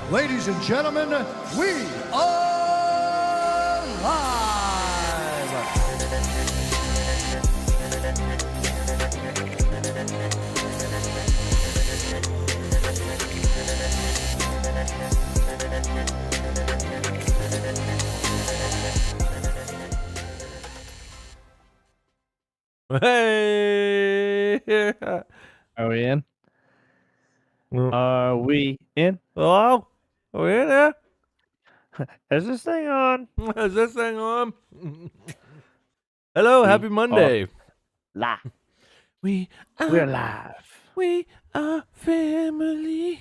Ladies and gentlemen, we are live! Hey! Are we in? Well, Are we in? hello? Are we in there? Is this thing on? Is this thing on? Hello, happy Monday. Live. We We're are, live. we are family.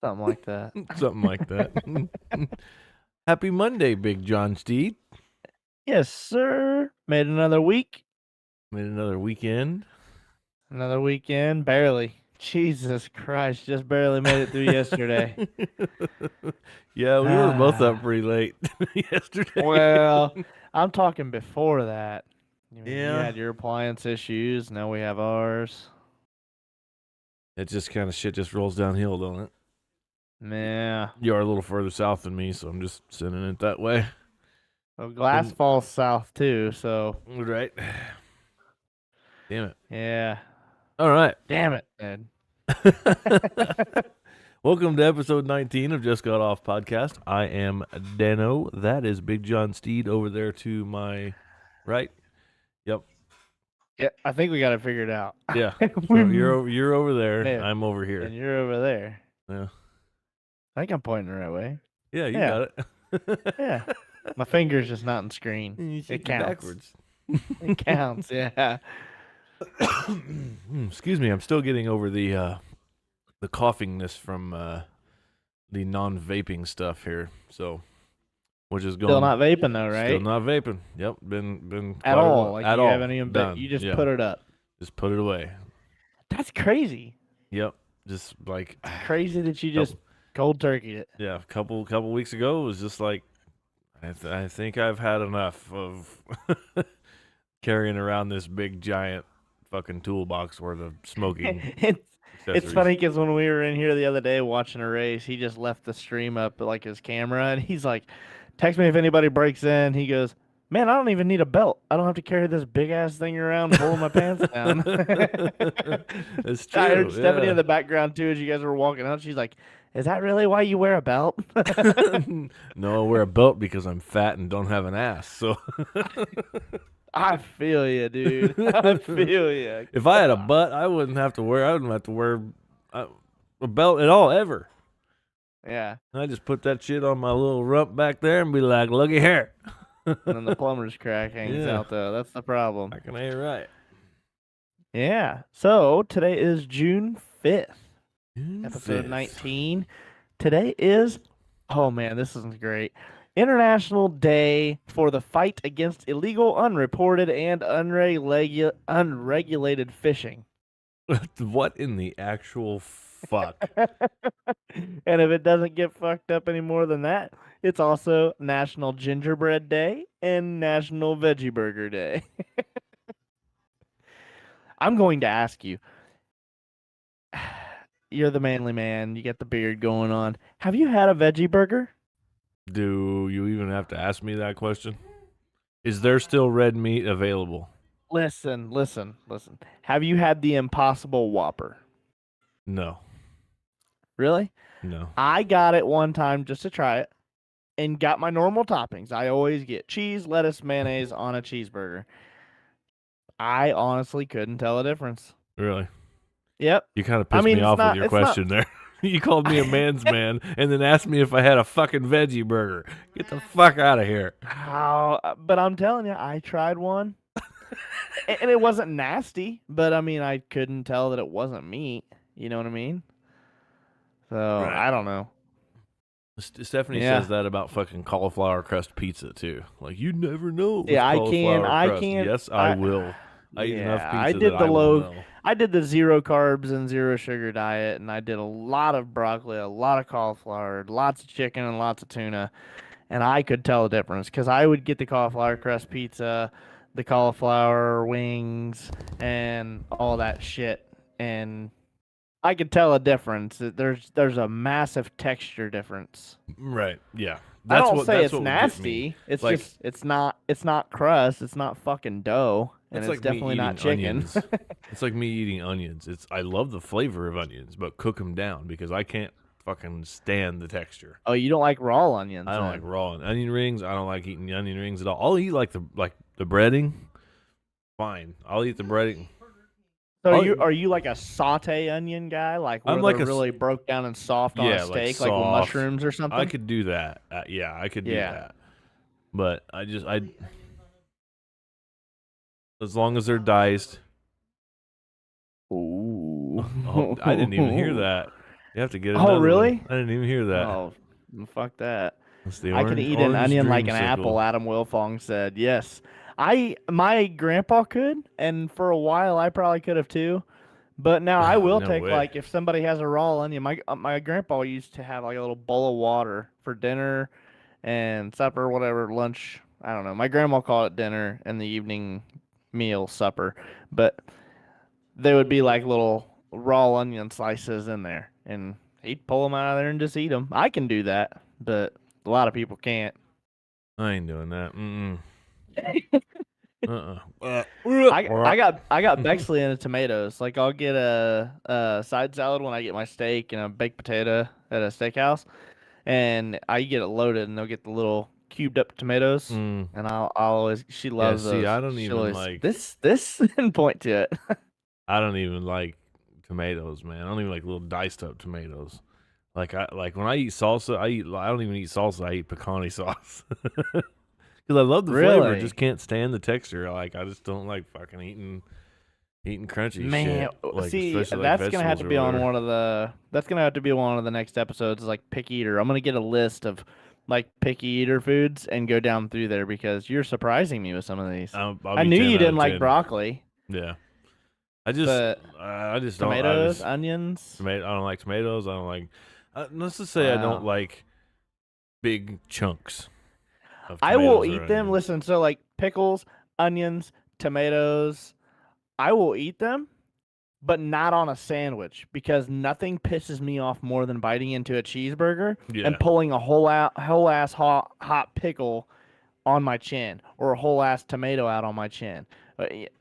Something like that. Something like that. Happy Monday, Big John Steed. Yes, sir. Made another week. Made another weekend. Another weekend. Barely. Jesus Christ. Just barely made it through yesterday. Yeah, we were both up pretty late yesterday. Well, I'm talking before that. You Yeah. had your appliance issues. Now we have ours. It just kind of shit just rolls downhill, don't it? Yeah. You are a little further south than me, so I'm just sending it that way. Well, glass falls south too, so. Right. Damn it. Yeah. All right. Damn it, Ed. Welcome to episode 19 of Just Got Off Podcast. I am Dano. That is Big John Steed over there to my right. Yep. Yeah, I think we got it figured out. Yeah. So you're over there. Man. I'm over here. And you're over there. Yeah. I think I'm pointing the right way. Yeah, you Yeah. got it. Yeah. My finger's just not in screen. You It shake it counts. backwards. It counts, yeah. Excuse me. I'm still getting over the coughingness from the non-vaping stuff here. So, which is going Still not vaping though, right? Still not vaping. Yep, been At quite a all. while. Like At you all. haven't even Done. you just Yeah. put it up. Just put it away. That's crazy. Yep, just like Crazy that you just cold turkeyed it. yeah. A couple weeks ago, it was just like I think I've had enough of carrying around this big giant fucking toolbox worth of smoking. It's accessories. funny because when we were in here the other day watching a race, he just left the stream up like his camera, and he's like, "Text me if anybody breaks in." He goes, "Man, I don't even need a belt. I don't have to carry this big ass thing around pulling my pants down." It's true. I heard Stephanie yeah. in the background too as you guys were walking out. She's like, "Is that really why you wear a belt?" No, I wear a belt because I'm fat and don't have an ass. So I feel you, dude. I feel you. if I had a butt, I wouldn't have to wear. I wouldn't have to wear a belt at all ever. Yeah. I just put that shit on my little rump back there and be like, "Looky here." And then the plumber's crack hangs Yeah. out though. That's the problem. I can ain't right. Yeah. So today is June 5th. June Episode 5th. 19. Today is, oh man, this is great. International Day for the Fight Against Illegal, Unreported, and Unregulated Fishing. What in the actual fuck? And if it doesn't get fucked up any more than that, it's also National Gingerbread Day and National Veggie Burger Day. I'm going to ask you. You're the manly man. You got the beard going on. Have you had a veggie burger? Do you even have to ask me that question? Is there still red meat available? Listen. Have you had the Impossible Whopper? No. Really? No. I got it one time just to try it and got my normal toppings. I always get cheese, lettuce, mayonnaise on a cheeseburger. I honestly couldn't tell a difference. Really? Yep. You kind of pissed me off with your question there. You called me a man's man and then asked me if I had a fucking veggie burger. Get the fuck out of here. But I'm telling you, I tried one. And it wasn't nasty, but I mean, I couldn't tell that it wasn't meat. You know what I mean? So, Right. I don't know. Stephanie Yeah. says that about fucking cauliflower crust pizza too. Like you never know. With Yeah, I cauliflower crust. can't. Yes, I will. I eat enough Yeah, pizza I did that the I will low. know. I did the 0 carbs and 0 sugar diet, and I did a lot of broccoli, a lot of cauliflower, lots of chicken, and lots of tuna. And I could tell the difference because I would get the cauliflower crust pizza, the cauliflower wings, and all that shit. And I could tell a difference. There's a massive texture difference. Right. Yeah. I don't say That's it's what would get me. nasty. It's Like, just it's not crust. It's not fucking dough, and it's it's like me definitely not eating chicken. onions. It's like me eating onions. I love the flavor of onions, but cook them down because I can't fucking stand the texture. Oh, you don't like raw onions? I don't then. like raw onion rings. I don't like eating onion rings at all. I'll eat like the breading. Fine. I'll eat the breading. So Oh, are you like a saute onion guy? Like where I'm like they're a s- really broke down and soft on Yeah, a like steak, like with soft. mushrooms or something? I could do that. Yeah, I could do Yeah. that. But as long as they're diced. Ooh. Oh, I didn't even hear that. You have to get Oh, another one. really? I didn't even hear that. Oh, fuck that. That's the I could eat an onion like an apple, Adam Wilfong said. Yes. My grandpa could, and for a while I probably could have too. But now I will No take way. like if somebody has a raw onion. My grandpa used to have like a little bowl of water for dinner and supper, whatever, lunch. I don't know. My grandma called it dinner and the evening meal supper, but there would be like little raw onion slices in there, and he'd pull them out of there and just eat them. I can do that, but a lot of people can't. I ain't doing that. I got Bexley into tomatoes. Like I'll get a side salad when I get my steak and a baked potato at a steakhouse, and I get it loaded, and they'll get the little cubed up tomatoes, and I'll always she loves see, those. I don't She'll even always, like- this and point to it. I don't even like tomatoes, man. I don't even like little diced up tomatoes. Like when I eat salsa, I don't even eat salsa. I eat pecani sauce because I love the flavor. I Really? just can't stand the texture. Like I just don't like fucking eating crunchy Man, shit. Like, see, especially, like, that's gonna have to vegetables be or on whatever. one of the. That's gonna have to be one of the next episodes. Is like picky eater. I'm gonna get a list of like picky eater foods and go down through there because you're surprising me with some of these. I'll I be knew 10 you out didn't of like 10. broccoli, Yeah, but I just don't. tomatoes, onions. I don't like tomatoes. I don't like. Let's just say I don't Wow. like big chunks. Of I will tomatoes or eat them. onions. Listen, so like pickles, onions, tomatoes, I will eat them, but not on a sandwich because nothing pisses me off more than biting into a cheeseburger Yeah. and pulling a whole ass hot pickle on my chin or a whole ass tomato out on my chin.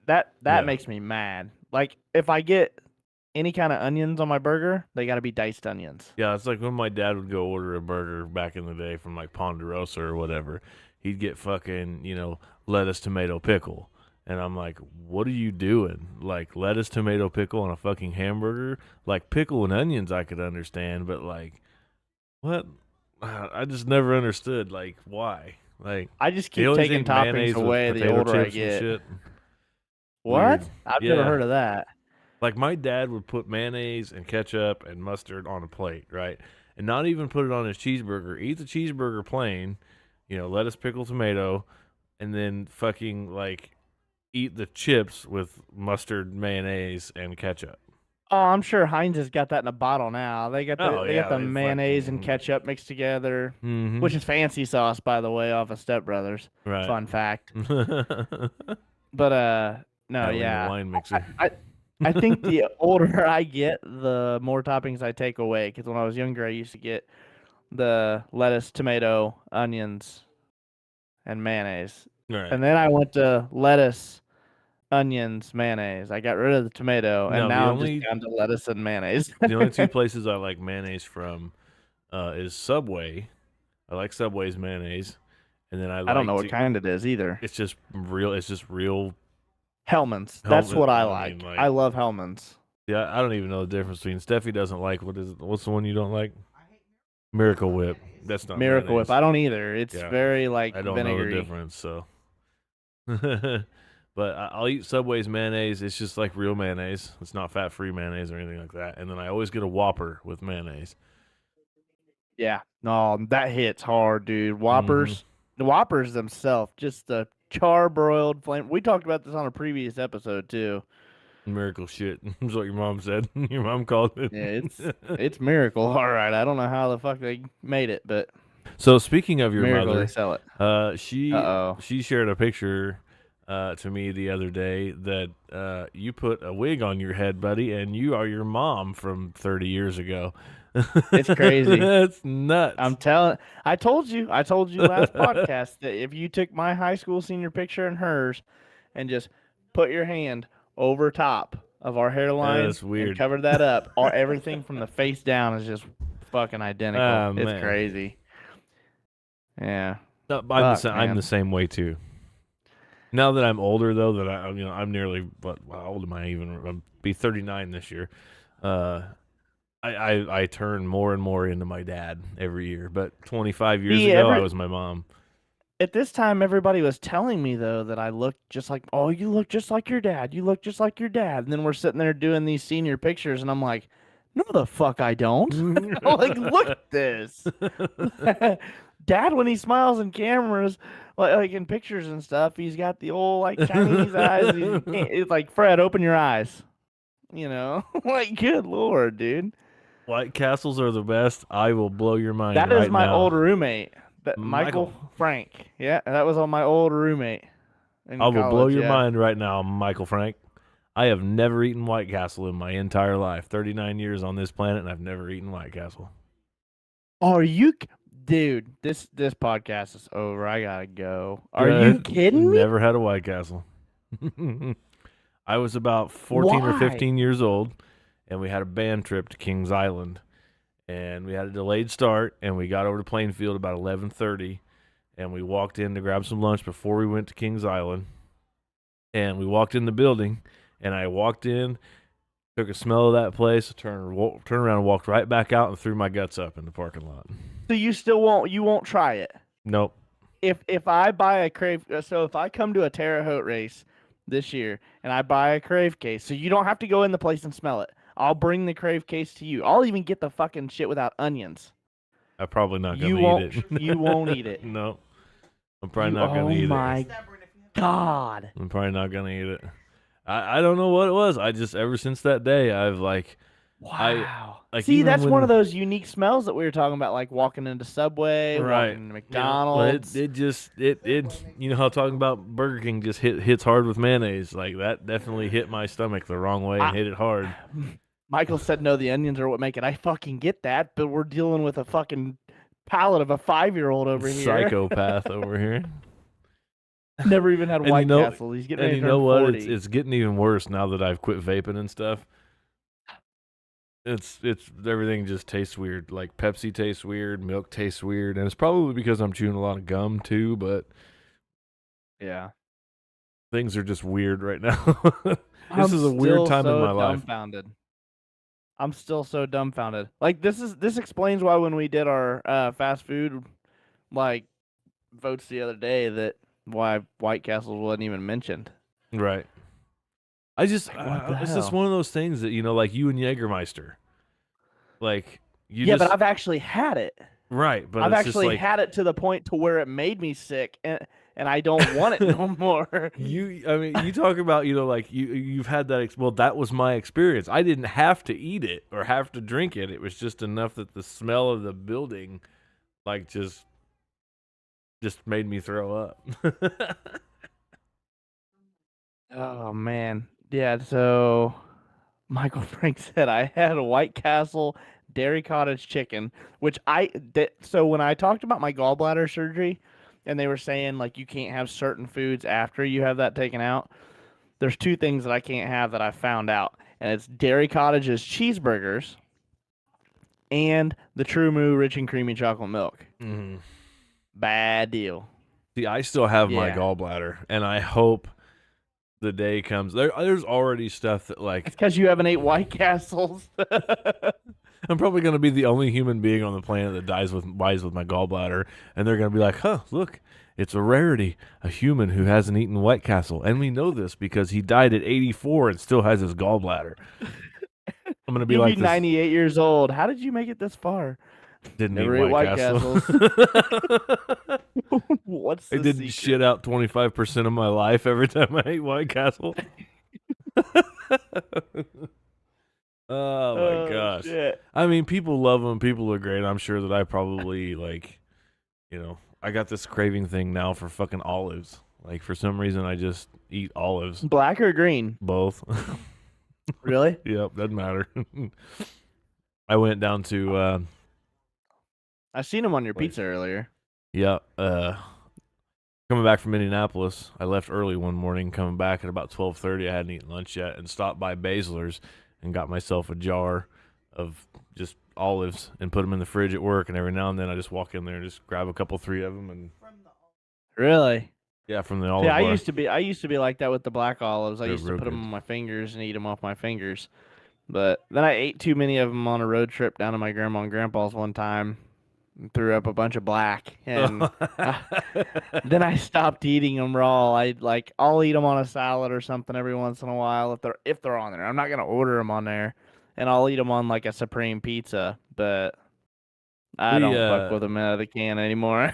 That Yeah. makes me mad. Like if I get any kind of onions on my burger, they got to be diced onions. Yeah, it's like when my dad would go order a burger back in the day from like Ponderosa or whatever. He'd get fucking, lettuce, tomato, pickle. And I'm like, what are you doing? Like lettuce, tomato, pickle on a fucking hamburger? Like pickle and onions I could understand, but like what? I just never understood like why. Like I just they keep always taking ate toppings mayonnaise with away the potato older I chips and get. shit. What? Weird. I've never Yeah. heard of that. Like my dad would put mayonnaise and ketchup and mustard on a plate, right? And not even put it on his cheeseburger. Eat the cheeseburger plain, lettuce, pickle, tomato, and then fucking like eat the chips with mustard, mayonnaise, and ketchup. Oh, I'm sure Heinz has got that in a bottle now. They got the Oh, yeah, the they mayonnaise and fucking- ketchup mixed together, Mm-hmm. which is fancy sauce, by the way, off of Step Brothers. right. Fun fact. Adding But no, the yeah. wine mixer. I think the older I get, the more toppings I take away. Because when I was younger, I used to get the lettuce, tomato, onions, and mayonnaise. Right. And then I went to lettuce, onions, mayonnaise. I got rid of the tomato, No, and the now I'm only- just down to lettuce and mayonnaise. The only two places I like mayonnaise from is Subway. I like Subway's mayonnaise, and then I don't know what kind it is either. It's just real. It's just real. Hellman's. That's Hellman- what I I like. mean, like- I love Hellman's. Yeah, I don't even know the difference between. Steffi doesn't like what's the one you don't like? Miracle Whip. That's not Miracle Whip. mayonnaise. I don't either. It's Yeah. very like I don't know vinegary. the difference. So, but I'll eat Subway's mayonnaise. It's just like real mayonnaise. It's not fat-free mayonnaise or anything like that. And then I always get a Whopper with mayonnaise. Yeah. No, that hits hard, dude. Whoppers. The Whoppers themselves, just the charbroiled flame. We talked about this on a previous episode too. Miracle shit. That's what your mom said. Your mom called it. Yeah, it's miracle. All right. I don't know how the fuck they made it, but So speaking of your miracle they mother, sell it. she Uh-oh. she shared a picture to me the other day that you put a wig on your head, buddy, and you are your mom from 30 years ago. It's crazy. That's nuts. I told you last podcast that if you took my high school senior picture and hers and just put your hand over top of our hairline That's weird. and covered that up, everything from the face down is just fucking identical. Oh, it's man. crazy. Yeah. No, Fuck, I'm man. the same way too. Now that I'm older, though, that I'm nearly how old am I even? I'll be 39 this year. I turn more and more into my dad every year. But 25 years ago, I was my mom. At this time, everybody was telling me though that I looked just like, oh, you look just like your dad. You look just like your dad. And then we're sitting there doing these senior pictures, and I'm like, no, the fuck I don't. Like, look at this. Dad, when he smiles in cameras, like in pictures and stuff, he's got the old like Chinese eyes. It's like, Fred, open your eyes. You know, like, good lord, dude. White Castles are the best. I will blow your mind. That right is my now. old roommate, Michael. Michael Frank. Yeah, that was on my old roommate. In I will blow college, your yeah. mind right now, Michael Frank. I have never eaten White Castle in my entire life. 39 years on this planet, and I've never eaten White Castle. Are you, dude? This podcast is over. I gotta go. Are Yeah, you kidding me? Never had a White Castle. I was about 14 or Why? 15 years old, and we had a band trip to Kings Island, and we had a delayed start, and we got over to Plainfield about 11:30, and we walked in to grab some lunch before we went to Kings Island, and we walked in the building, and I walked in, took a smell of that place, turned around and walked right back out and threw my guts up in the parking lot. So you still won't try it? Nope. If I buy a crave, so if I come to a Terre Haute race this year and I buy a crave case, so you don't have to go in the place and smell it. I'll bring the crave case to you. I'll even get the fucking shit without onions. I'm probably not gonna eat it. You won't eat it. No. I'm probably not gonna eat it. Oh my god. I'm probably not gonna eat it. I don't know what it was. I just ever since that day I've like Wow. like See, even that's one when- of those unique smells that we were talking about, like walking into Subway, Right. walking into Yeah, well, McDonald's. it just you know how talking about Burger King just hits hard with mayonnaise, like that definitely hit my stomach the wrong way and hit it hard. Michael said no, the onions are what make it. I fucking get that, but we're dealing with a fucking palate of a 5-year-old over here. Psychopath over here. Never even had And White you know- Castle. He's getting And ready you to know turn what? 40. It's getting even worse now that I've quit vaping and stuff. It's everything just tastes weird. Like Pepsi tastes weird, milk tastes weird, and it's probably because I'm chewing a lot of gum too, but Yeah. things are just weird right now. This is a weird still time in so my life. Dumbfounded. I'm still so dumbfounded. Like this explains why when we did our fast food like votes the other day that why White Castle wasn't even mentioned. Right. I just Like, what the it's just hell? one of those things that like you and Jägermeister. Like you Yeah, just but I've actually had it. right, but I've it's just actually like had it to the point to where it made me sick and I don't want it no more. you talk about, like you've had that well, that was my experience. I didn't have to eat it or have to drink it. It was just enough that the smell of the building like just made me throw up. Oh man. Yeah, so Michael Frank said I had a White Castle Dairy Cottage chicken, which so when I talked about my gallbladder surgery and they were saying like you can't have certain foods after you have that taken out, there's two things that I can't have that I found out. And it's Dairy Cottage's cheeseburgers and the True Moo rich and creamy chocolate milk. Mhm. Bad deal. See, I still have my Yeah. gallbladder, and I hope the day comes. There's already stuff that like It's because you haven't ate White Castles. I'm probably going to be the only human being on the planet that dies with my gallbladder, and they're going to be like, "Huh, look, it's a rarity, a human who hasn't eaten White Castle," and we know this because he died at 84 and still has his gallbladder. I'm going to be You'll like be this, 98 years old. How did you make it this far? didn't Never eat ate White White Castle. What's the I didn't secret? shit out 25% of my life every time I ate White Castle. Oh my gosh. Shit. I mean, people love them. People are great. I'm sure that I probably I got this craving thing now for fucking olives. Like for some reason, I just eat olives. Black or green? Both. Really? Yep, doesn't matter. I went down to I seen them on your Place. pizza earlier. yeah, coming back from Indianapolis. I left early one morning. Coming back at about 12:30, I hadn't eaten lunch yet, and stopped by Baszler's and got myself a jar of just olives and put them in the fridge at work. And every now and then, I just walk in there and just grab a couple, 3 of them, and Really? yeah, from the olive Yeah, I bar. used to be like that with the black olives. I They're used to real put them good. on my fingers and eat them off my fingers. But then I ate too many of them on a road trip down to my grandma and grandpa's one time and threw up a bunch of black. And then I stopped eating them raw. I'll eat them on a salad or something every once in a while if they're on there. I'm not gonna order them on there, and I'll eat them on like a supreme pizza. But I don't fuck with them out of the can anymore.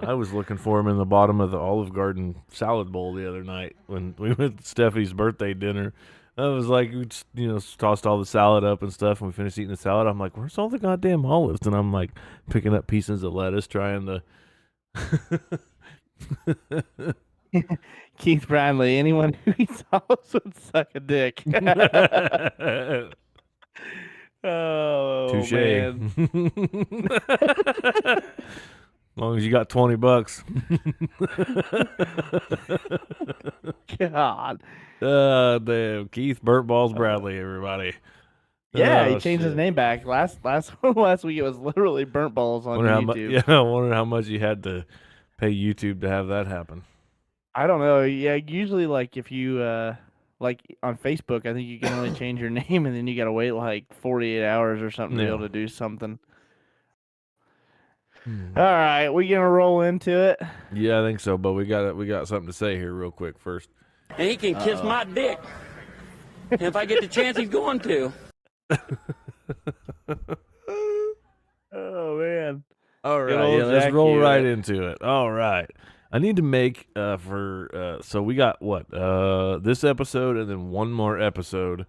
I was looking for them in the bottom of the Olive Garden salad bowl the other night when we went to Steffi's birthday dinner. I was like, we just, tossed all the salad up and stuff, and we finished eating the salad. I'm like, where's all the goddamn olives? And I'm like, picking up pieces of lettuce, trying to. Keith Bradley, anyone who eats olives would suck a dick. Oh, Touche. man. As long as you got $20. God. Damn. Keith Burt Balls Bradley, everybody. Yeah, Oh, he changed his shit. name back. Last week it was literally Burnt Balls on YouTube. Yeah, I wonder how much you had to pay YouTube to have that happen. I don't know. Yeah, usually like if you like on Facebook, I think you can only change your name and then you gotta wait like 48 hours or something to be Yeah. able to do something. All right, we gonna roll into it. Yeah, I think so, but we got something to say here real quick first. And he can kiss my dick. And if I get the chance, he's going to. Oh man. All Good right, old yeah, let's Jack roll right Hewitt. into it. All right. I need to make so we got this episode and then one more episode,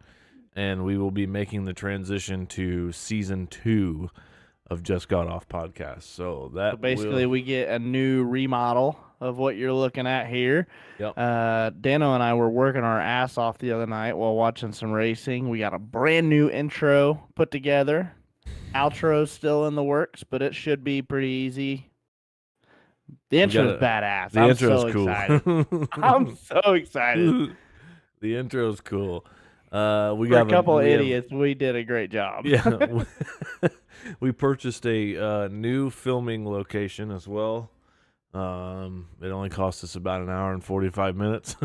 and we will be making the transition to season 2 of Just Got Off podcast. So that Basically, we get a new remodel of what you're looking at here. Yep. Dano and I were working our ass off the other night while watching some racing. We got a brand new intro put together. Outro's still in the works, but it should be pretty easy. The intro's badass. The I'm intro's so cool. excited. I'm so excited. The intro's cool. We For got a couple idiots, we did a great job. Yeah. We purchased a new filming location as well. It only cost us about an hour and 45 minutes.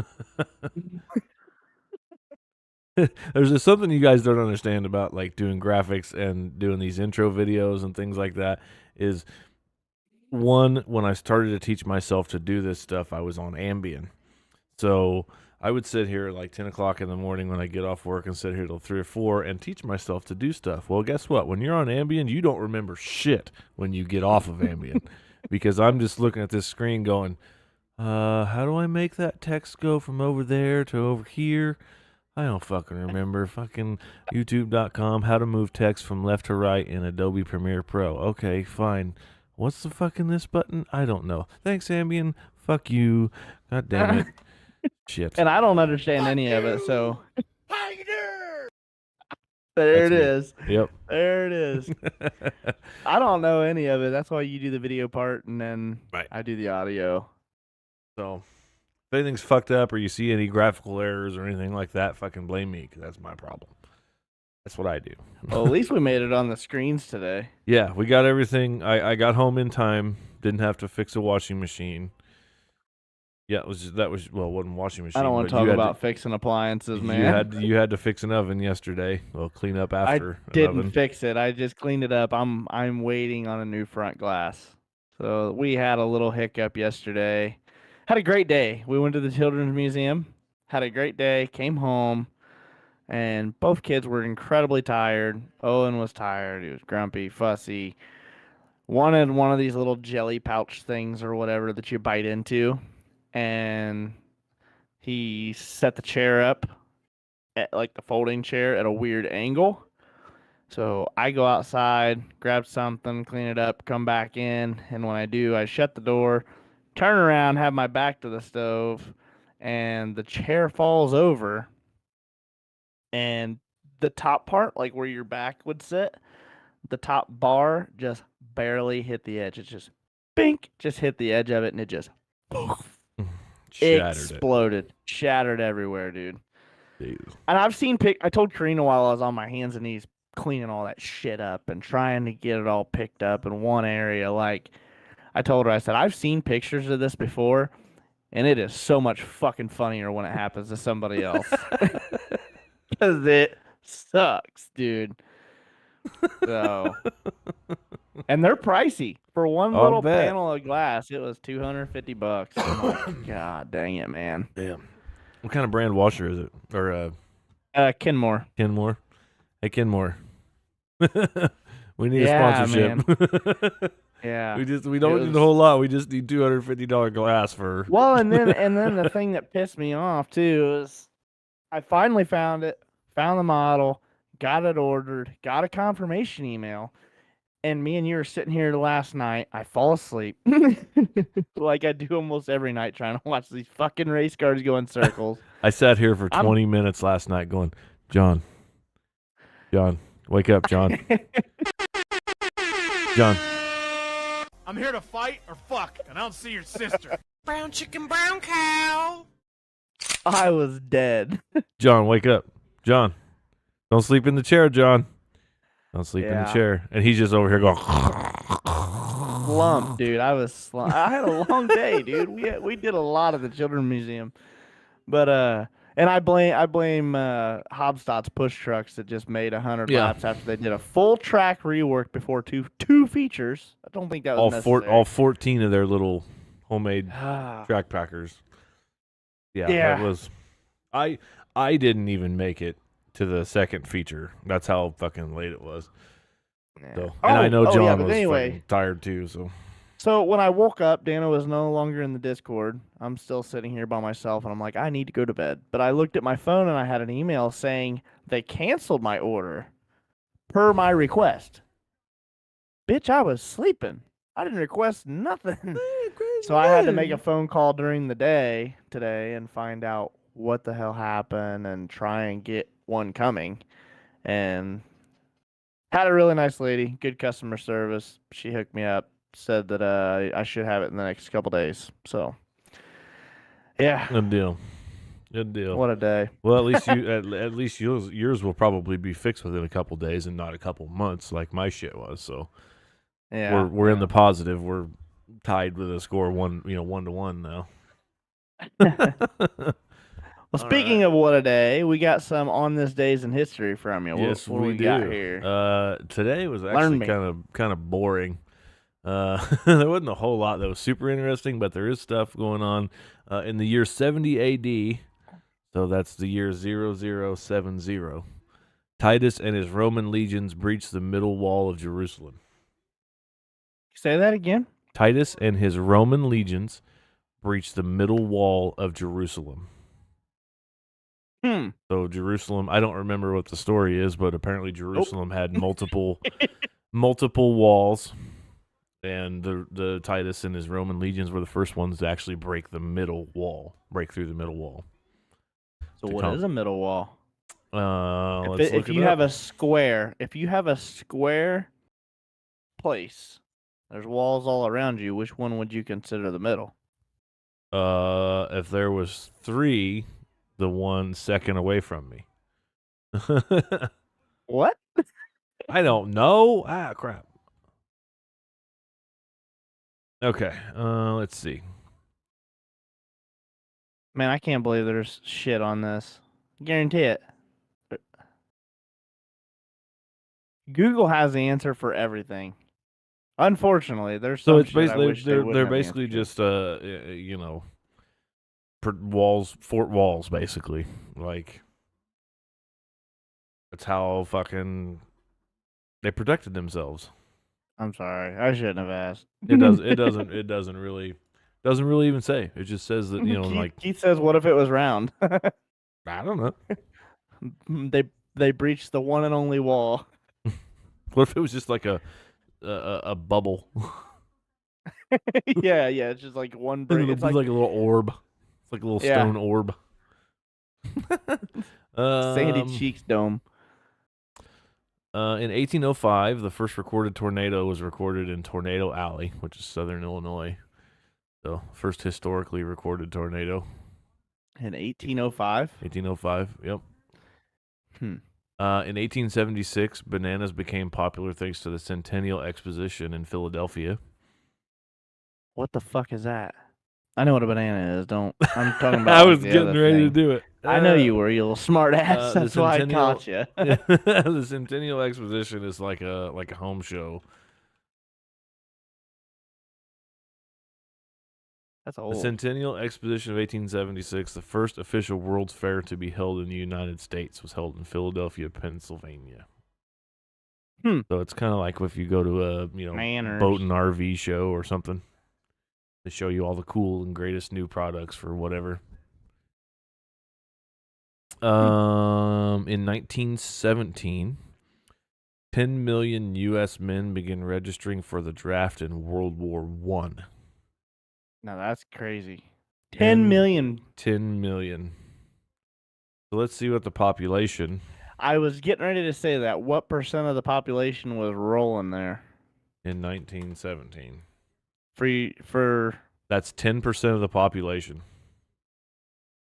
There's just something you guys don't understand about like doing graphics and doing these intro videos and things like that is one, when I started to teach myself to do this stuff, I was on Ambien. So I would sit here at like 10 o'clock in the morning when I get off work and sit here till 3 or 4 and teach myself to do stuff. Well, guess what? When you're on Ambien, you don't remember shit when you get off of Ambien because I'm just looking at this screen going, how do I make that text go from over there to over here? I don't fucking remember. Fucking YouTube.com, how to move text from left to right in Adobe Premiere Pro. Okay, fine. What's the fucking this button? I don't know. Thanks, Ambien. Fuck you. God damn it. Shit. And I don't understand any of it, so. There it is. Yep. There it is. I don't know any of it. That's why you do the video part and then Right. I do the audio. So, if anything's fucked up or you see any graphical errors or anything like that, fucking blame me because that's my problem. That's what I do. Well, at least we made it on the screens today. Yeah, we got everything. I got home in time. Didn't have to fix a washing machine. Yeah, it wasn't washing machine. I don't want to but you talk had about fixing appliances, man. You had to fix an oven yesterday. Well, clean up after. an Didn't oven. fix it. I just cleaned it up. I'm waiting on a new front glass. So we had a little hiccup yesterday. Had a great day. We went to the Children's Museum. Had a great day. Came home. And both kids were incredibly tired. Owen was tired. He was grumpy, fussy. Wanted one of these little jelly pouch things or whatever that you bite into. And he set the chair up at like the folding chair at a weird angle. So I go outside, grab something, clean it up, come back in. And when I do, I shut the door, turn around, have my back to the stove, and the chair falls over, and the top part, like where your back would sit, the top bar just barely hit the edge. It just bink, just hit the edge of it, and it just Shattered exploded, shattered everywhere, dude. it. And I've seen I told Karina while I was on my hands and knees cleaning all that shit up and trying to get it all picked up in one area. Like I told her, I said, I've seen pictures of this before, and it is so much fucking funnier when it happens to somebody else. Because it sucks, dude. So, and they're pricey for one I'll little bet. panel of glass. It was $250. I'm like, God dang it, man. Damn. What kind of brand washer is it? Or Kenmore. Kenmore? Hey, Kenmore. We need Yeah, a sponsorship. Yeah. We don't need a whole lot. We just need $250 glass for. Well, and then the thing that pissed me off too is I finally found it, found the model, got it ordered, got a confirmation email, and me and you were sitting here last night. I fall asleep like I do almost every night trying to watch these fucking race cars go in circles. I sat here for 20 minutes last night going, John, wake up, John. John. I'm here to fight or fuck, and I don't see your sister. Brown chicken, brown cow. I was dead. John, wake up. John, don't sleep in the chair, John. Don't sleep in the Yeah. chair. And he's just over here going. Slumped, dude. I was slumped. I had a long day, dude. We did a lot at the Children's Museum, but and I blame Hobstott's push trucks that just made 100 Yeah. laps after they did a full track rework before two features. I don't think that was necessary. all 14 of their little homemade track packers. Yeah, Yeah. that was. I didn't even make it to the second feature. That's how fucking late it was. Yeah. So, and I know yeah, John but was anyway. fucking tired too. So So when I woke up, Dana was no longer in the Discord. I'm still sitting here by myself, and I'm like, I need to go to bed. But I looked at my phone, and I had an email saying they canceled my order per my request. Bitch, I was sleeping. I didn't request nothing. So I had to make a phone call during the day today and find out what the hell happened and try and get one coming. And had a really nice lady, good customer service. She hooked me up. Said that I should have it in the next couple days. So, yeah, good deal. Good deal. what a day. Well, at least you at least yours will probably be fixed within a couple days and not a couple months like my shit was. So Yeah, we're in the positive. We're tied with a score 1-1 now. Well, speaking of what a day, we got some on this days in history from you. Yes, what we we do. got here? Today was Learn actually me. kind of boring. There wasn't a whole lot that was super interesting, but there is stuff going on in the year 70 AD. So that's the year 0070. Titus and his Roman legions breached the middle wall of Jerusalem. Say that again. Titus and his Roman legions breached the middle wall of Jerusalem. So Jerusalem, I don't remember what the story is, but apparently Jerusalem had multiple walls, and the Titus and his Roman legions were the first ones to actually break through the middle wall. So To what come- is a middle wall? If If you have a square, place, there's walls all around you. Which one would you consider the middle? if there was 3, the one second away from me. What? I don't know. Ah, crap. Okay, let's see. Man, I can't believe there's shit on this. Guarantee it. Google has the answer for everything. Unfortunately, there's So some it's shit I basically wish they they're wouldn't they're have the basically answer just fort walls basically. Like that's how fucking they protected themselves. to. I'm sorry, I shouldn't have asked. It doesn't really even say. It just says that Keith says, "What if it was round?" I don't know. They breached the one and only wall. What if it was just like a bubble? Yeah, it's just like one And break. it'll It's be like like a little orb. It's like a little Yeah. stone orb. Sandy Um, Cheeks Dome. In 1805, the first recorded tornado was recorded in Tornado Alley, which is southern Illinois. So, first historically recorded tornado. In 1805. 1805, yep. In 1876, bananas became popular thanks to the Centennial Exposition in Philadelphia. What the fuck is that? I know what a banana is. Don't. I'm talking about. I like, was the getting other ready to thing. do it. I know you were, you little smart ass. the That's why I Centennial- caught you. The Centennial Exposition is like a home show. That's The old. Centennial Exposition of 1876, the first official World's Fair to be held in the United States, was held in Philadelphia, Pennsylvania. So it's kind of like if you go to a Manners. boat and RV show or something. They show you all the cool and greatest new products for whatever. In 1917, 10 million U.S. men began registering for the draft in World War I. Now that's crazy. 10 million. 10 million. So let's see what the population I was getting ready to say that. What percent of the population was rolling there? in 1917. For That's 10% of the population.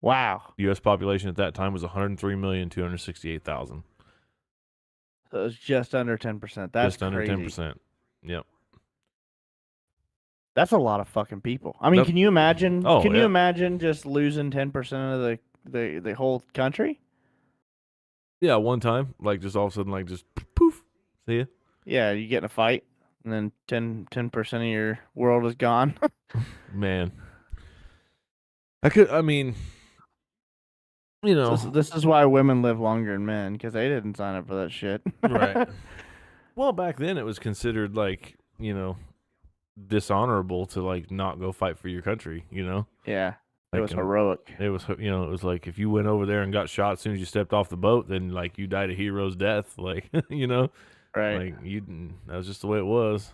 wow. The U.S. population at that time was 103,268,000. So it was just under 10%. That's Just under crazy. 10%. Yep. That's a lot of fucking people. I mean, That- can you imagine? Oh, can you yeah. imagine just losing 10% of the whole country? Yeah, one time, like just all of a sudden, like just poof, see ya. Yeah, you get in a fight, and then 10% of your world is gone. Man. I mean, This is why women live longer than men, because they didn't sign up for that shit. Right. Well, back then it was considered like, dishonorable to like not go fight for your country, Yeah, it Like, was heroic. It was, it was like if you went over there and got shot as soon as you stepped off the boat, then like you died a hero's death, like, Right. like that was just the way it was.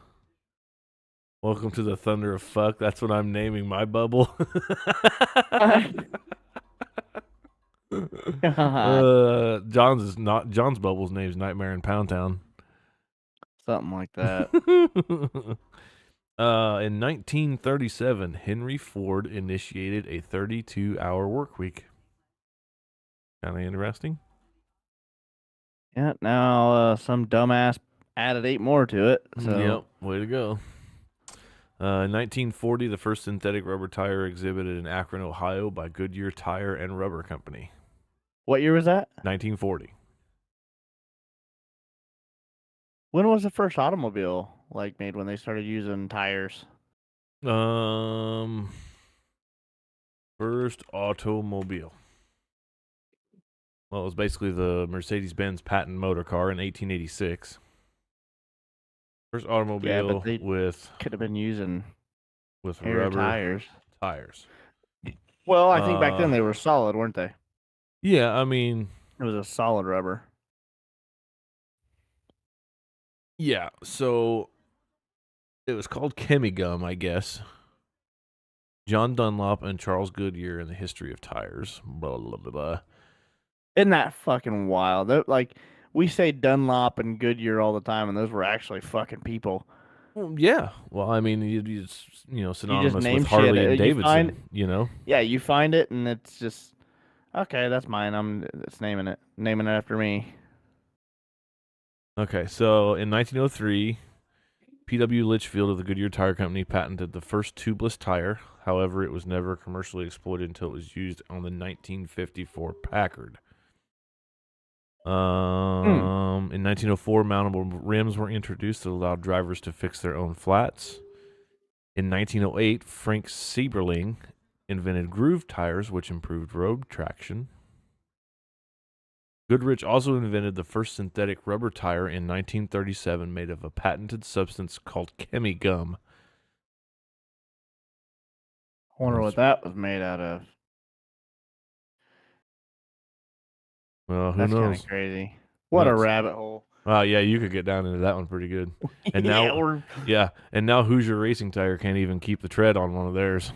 Welcome to the Thunder of Fuck. That's what I'm naming my bubble. John's bubble's name's Nightmare in Pound Town. Something like that. In 1937, Henry Ford initiated a 32-hour work week. Kind of interesting. Yeah. Now some dumbass added 8 more to it. So Yep, way to go. In 1940, the first synthetic rubber tire exhibited in Akron, Ohio by Goodyear Tire and Rubber Company. what year was that? 1940. When was the first automobile made when they started using tires? First automobile. Well, it was basically the Mercedes-Benz patent motor car in 1886. First automobile they with Could have been using air rubber tires. tires. Well, I think back then they were solid, weren't they? Yeah, I mean, It was a solid rubber. yeah. So it was called Chemigum, I guess. John Dunlop and Charles Goodyear in the history of tires. Blah blah blah blah. Isn't that fucking wild? We say Dunlop and Goodyear all the time, and those were actually fucking people. Well, yeah. Well, I mean, it's synonymous name with Harley shit. and You find- Davidson. Yeah, you find it, and it's just okay. That's mine. It's naming it after me. Okay, so in 1903, P.W. Litchfield of the Goodyear Tire Company patented the first tubeless tire. However, it was never commercially exploited until it was used on the 1954 Packard. In 1904, mountable rims were introduced that allowed drivers to fix their own flats. In 1908, Frank Sieberling invented groove tires, which improved road traction. Goodrich also invented the first synthetic rubber tire in 1937 made of a patented substance called Chemigum. I wonder what that was made out of. Well, who That's kind knows? of crazy. What a Nuts. rabbit hole. Yeah, you could get down into that one pretty good. And Yeah, now, we're- yeah, and now Hoosier Racing Tire can't even keep the tread on one of theirs.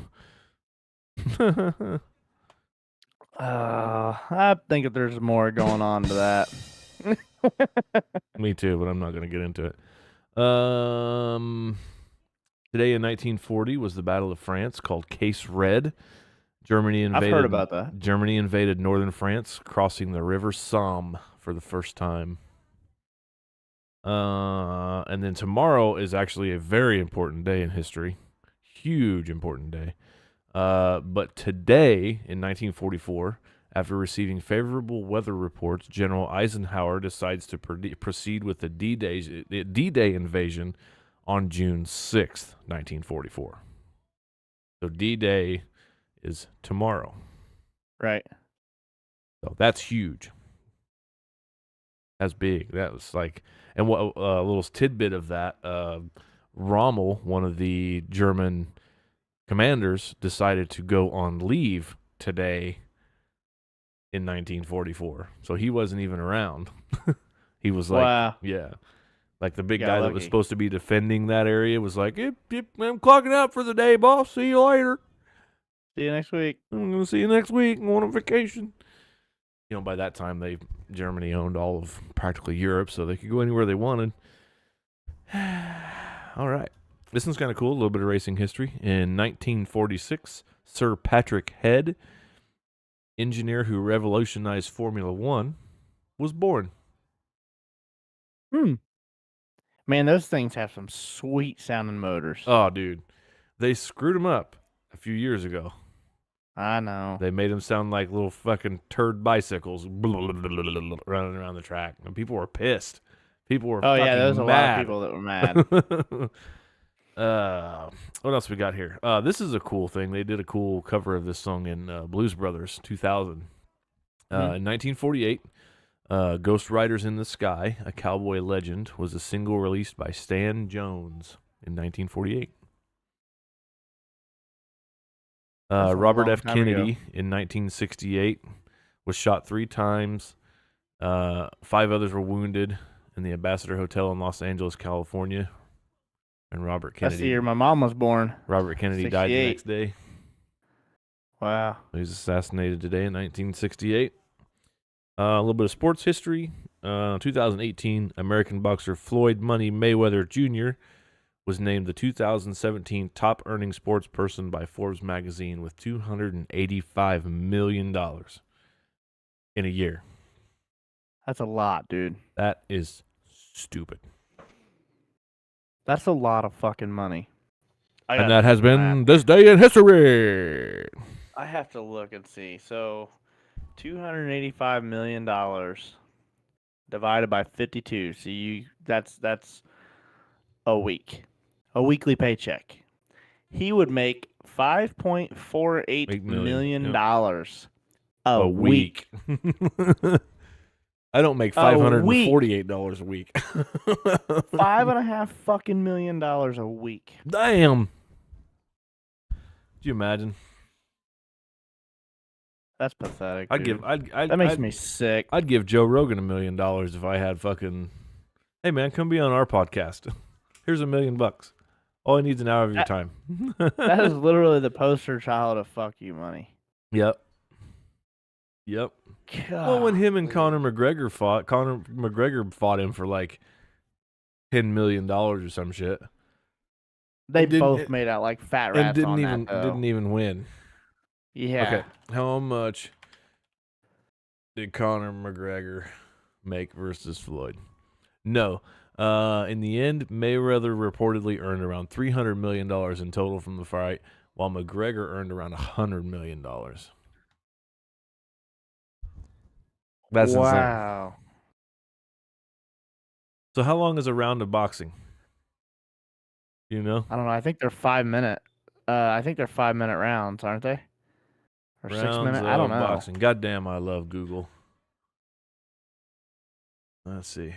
I think that there's more going on to that. Me too, but I'm not going to get into it. Today in 1940 was the Battle of France, called Case Red. Germany I've invaded. heard about that. Germany invaded northern France, crossing the River Somme for the first time. And then tomorrow is actually a very important day in history, huge important day. But today in 1944, after receiving favorable weather reports, General Eisenhower decides to proceed with the D-Day invasion on June 6th, 1944. So D-Day is tomorrow. Right. So that's huge. That's big. That was like, and what a little tidbit of that, Rommel, one of the German commanders, decided to go on leave today in 1944. So he wasn't even around. He was like, Wow. yeah. Like the big Got guy that was lucky. supposed to be defending that area was like, yep, I'm clocking out for the day, boss. See you later. See you next week. I'm going to see you next week. I'm going on vacation. You know, by that time, Germany owned all of practically Europe, so they could go anywhere they wanted. All right. This one's kind of cool, a little bit of racing history. In 1946, Sir Patrick Head, engineer who revolutionized Formula One, was born. Man, those things have some sweet sounding motors. Oh, dude. They screwed him up a few years ago. I know. They made them sound like little fucking turd bicycles running around the track. And people were pissed. People were Oh fucking yeah, there was a lot mad. of people that were mad. What else we got here? This is a cool thing. They did a cool cover of this song in Blues Brothers 2000. In 1948, Ghost Riders in the Sky, a cowboy legend, was a single released by Stan Jones in 1948. That's a Robert long F. time Kennedy ago. in 1968 was shot 3 times. 5 others were wounded in the Ambassador Hotel in Los Angeles, California. And Robert That's the Kennedy. year my mom was born. Robert Kennedy died the 68. next day. Wow. He was assassinated today in 1968. A little bit of sports history. 2018, American boxer Floyd Money Mayweather Jr. was named the 2017 top earning sports person by Forbes magazine with $285 million in a year. That's a lot, dude. That is stupid. That's a lot of fucking money. And that has been this day in history. I have to look and see. So, $285 million divided by 52. So that's a week, a weekly paycheck. He would make $5.48 million a week. I don't make $548 a week. $5.5 fucking million a week. Damn. Could you imagine? That's pathetic. I'd dude. give. that makes me sick. I'd give Joe Rogan $1 million if I had fucking. Hey man, come be on our podcast. Here's $1 million. All he needs an hour of your time. That is literally the poster child of fuck you money. Yep. Well, when him and Conor McGregor fought him for like $10 million or some shit. They didn't- both made out like fat rats And on that, though. didn't even win. Yeah. Okay. How much did Conor McGregor make versus Floyd? No. In the end, Mayweather reportedly earned around $300 million in total from the fight, while McGregor earned around $100 million. That's insane. wow. So how long is a round of boxing? You know? I don't know. I think they're 5-minute. I think they're 5-minute rounds, aren't they? Or 6 Rounds minute? I don't of know. boxing. Goddamn, I love Google. Let's see.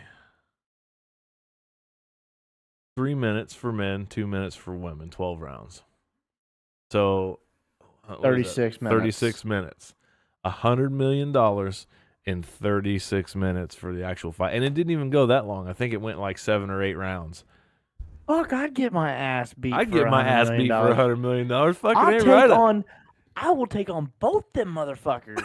3 minutes for men, 2 minutes for women, 12 rounds. So what is that? 36 minutes. 36 minutes. $100 million in 36 minutes for the actual fight, and it didn't even go that long. I think it went like 7 or 8 rounds. Fuck, I'd get my ass beat. I'd for get my $100 ass million. beat for $100 million. Fucking I'll ain't take right. on. I will take on both them motherfuckers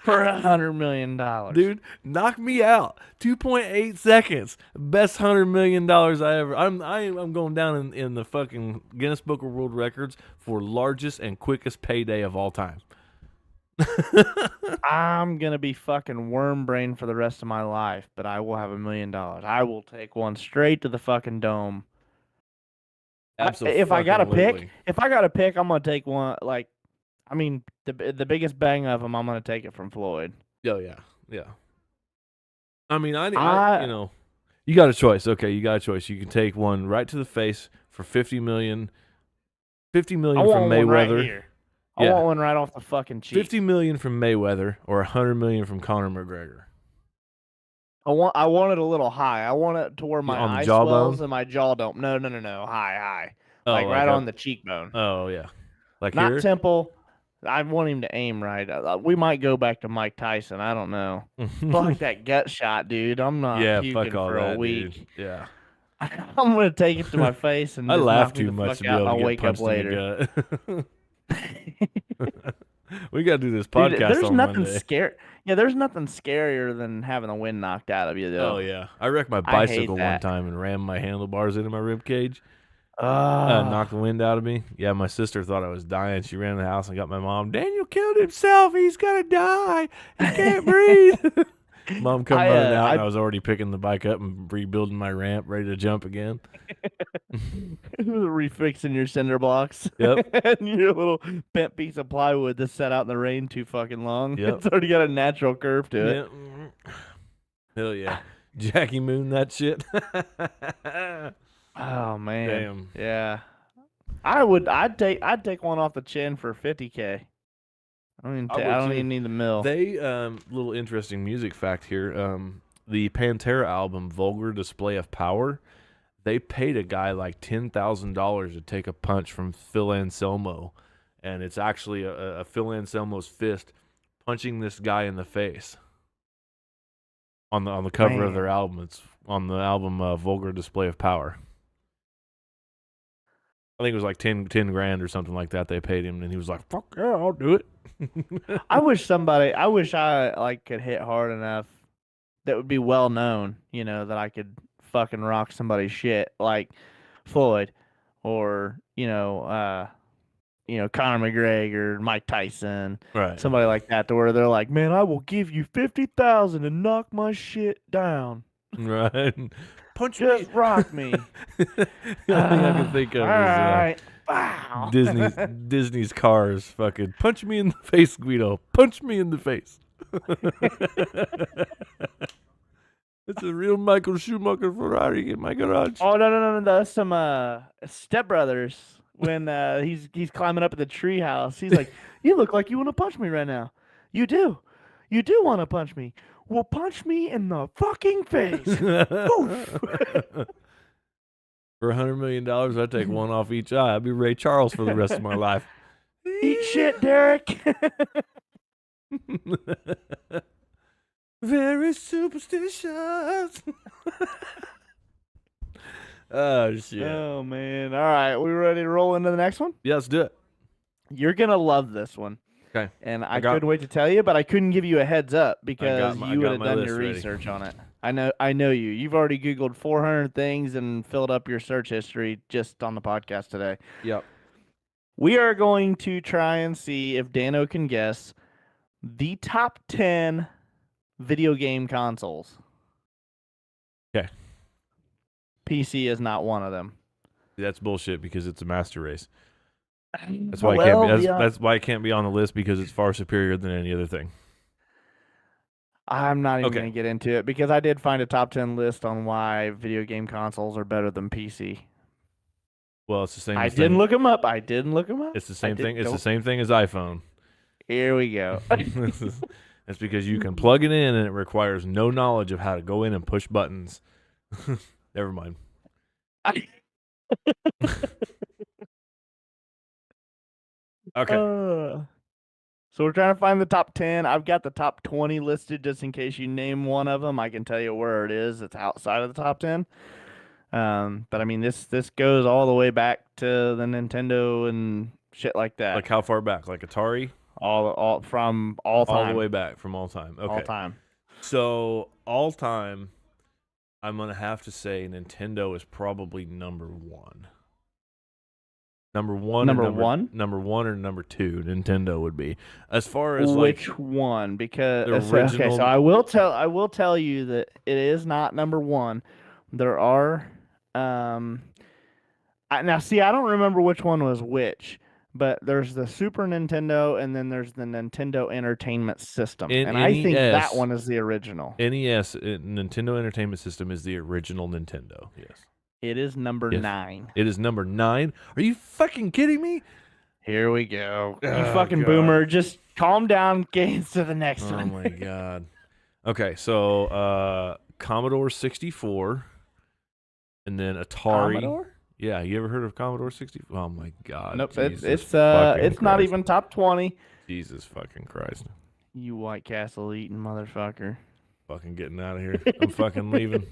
for $100 million, Dude, knock me out. 2.8 seconds. Best $100 million I ever. I'm going down in the fucking Guinness Book of World Records for largest and quickest payday of all time. I'm gonna be fucking worm brain for the rest of my life, but I will have $1 million. I will take one straight to the fucking dome. If I gotta pick, I'm gonna take one. Like, I mean, the biggest bang of them, I'm gonna take it from Floyd. Oh yeah, yeah. I mean, I you know, you got a choice. Okay, you got a choice. You can take one right to the face for $50 million. $50 million from Mayweather. Right here. I want one right off the fucking cheek. $50 million from Mayweather or $100 million from Conor McGregor. I want it a little high. I want it to where my On the eye jawbone? swells and my jaw don't. No. High. Oh, Like right up- on the cheekbone. Oh yeah, like Not here. temple. I want him to aim right. We might go back to Mike Tyson. I don't know. Fuck that gut shot, dude. I'm not Yeah, puking fuck all for that, a week. dude. Yeah, I'm gonna take it to my face and I just laugh knock me too the much fuck to be out. able I'll to get wake up punched in later. the gut. We gotta do this Dude, podcast there's on nothing Monday. Yeah, there's nothing scarier than having the wind knocked out of you, though. Oh yeah, I wrecked my I hate bicycle one that. time and rammed my handlebars into my rib cage. Knocked the wind out of me. Yeah, my sister thought I was dying. She ran in the house and got my mom. Daniel killed himself. He's gonna die. He can't breathe. Mom come running out, and I was already picking the bike up and rebuilding my ramp, ready to jump again. refixing your cinder blocks. Yep. And your little bent piece of plywood that's set out in the rain too fucking long. Yep. It's already got a natural curve to it. Yeah. Hell yeah, Jackie Moon that shit. Oh man. Damn. Yeah. I'd take one off the chin for $50K. I don't I would even too. need the mill. They little interesting music fact here. The Pantera album "Vulgar Display of Power," they paid a guy like $10,000 to take a punch from Phil Anselmo, and it's actually a Phil Anselmo's fist punching this guy in the face. On the cover of Man. their album, it's on the album "Vulgar Display of Power." I think it was like 10 grand or something like that. They paid him, and he was like, "Fuck yeah, I'll do it." I wish I like could hit hard enough that would be well known, that I could fucking rock somebody's shit like Floyd or, Conor McGregor, Mike Tyson, Right. somebody like that, to where they're like, "Man, I will give you 50,000 to knock my shit down. Right. Punch Just me. rock me." The only thing I can think of All is right. Wow. Disney's Cars. Fucking punch me in the face, Guido. Punch me in the face. It's a real Michael Schumacher Ferrari in my garage. Oh no! That's some Step Brothers. When he's climbing up in the treehouse, he's like, "You look like you want to punch me right now. You do want to punch me. Well, punch me in the fucking face." Oof. For $100 million, I'd take one off each eye. I'd be Ray Charles for the rest of my life. Eat shit, Derek. Very superstitious. Oh, shit. Oh man! All right, we ready to roll into the next one? Yeah, let's do it. You're gonna love this one. Okay. And I got- couldn't wait to tell you, but I couldn't give you a heads up because I you got would have my done list your ready. research on it. I know you. You've already Googled 400 things and filled up your search history just on the podcast today. Yep. We are going to try and see if Dano can guess the top 10 video game consoles. Okay. PC is not one of them. That's bullshit because it's a master race. That's why it can't be. That's why it can't be on the list because it's far superior than any other thing. I'm not even Okay. going to get into it because I did find a top 10 list on why video game consoles are better than PC. Well, it's the same. I thing. didn't look them up. It's the same thing. It's the don't- same thing as iPhone. Here we go. That's because you can plug it in and it requires no knowledge of how to go in and push buttons. Never mind. Okay. So we're trying to find the top 10. I've got the top 20 listed just in case you name one of them. I can tell you where it is. It's outside of the top 10. But I mean, this goes all the way back to the Nintendo and shit like that. Like how far back? Like Atari? all from all time. All the way back from all time. Okay. All time. So all time, I'm gonna have to say Nintendo is probably number one. Number one. Number or one? Number one or number two? Nintendo would be as far as Which like one? Because the okay, original- so I will tell you that it is not number one. There are now see, I don't remember which one was which, but there's the Super Nintendo and then there's the Nintendo Entertainment System. And I think NES. that one is the original. NES, Nintendo Entertainment System, is the original Nintendo. Yes. It is number Yes. 9. It is number 9. Are you fucking kidding me? Here we go. You Oh, fucking God. boomer. Just calm down, get to the next Oh one. my god. Okay, so Commodore 64, and then Atari. Commodore? Yeah, you ever heard of Commodore 64? Oh my god. Nope, Jesus it's fucking not Christ. even top 20. Jesus fucking Christ. You White Castle eating motherfucker. Fucking getting out of here. I'm fucking leaving.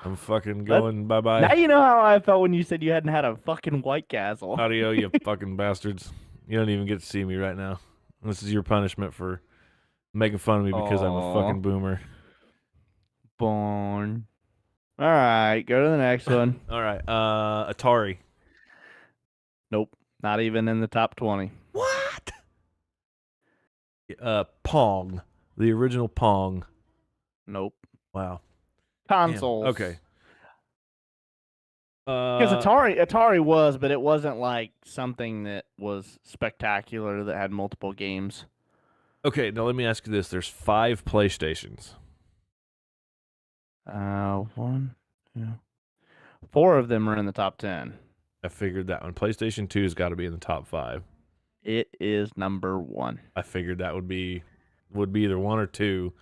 I'm fucking going bye-bye. Now you know how I felt when you said you hadn't had a fucking White Castle. Audio, you fucking bastards. You don't even get to see me right now. This is your punishment for making fun of me because I'm a Aw. fucking boomer. Born. All right, go to the next one. All right, Atari. Nope, not even in the top 20. What? Pong. The original Pong. Nope. Wow. Damn. Consoles. Okay. Because Atari was, but it wasn't like something that was spectacular that had multiple games. Okay, now let me ask you this. There's 5 PlayStations. 1, 2, 4 of them are in the top 10. I figured that one. PlayStation 2 has got to be in the top 5. It is number 1. I figured that would be either 1 or 2.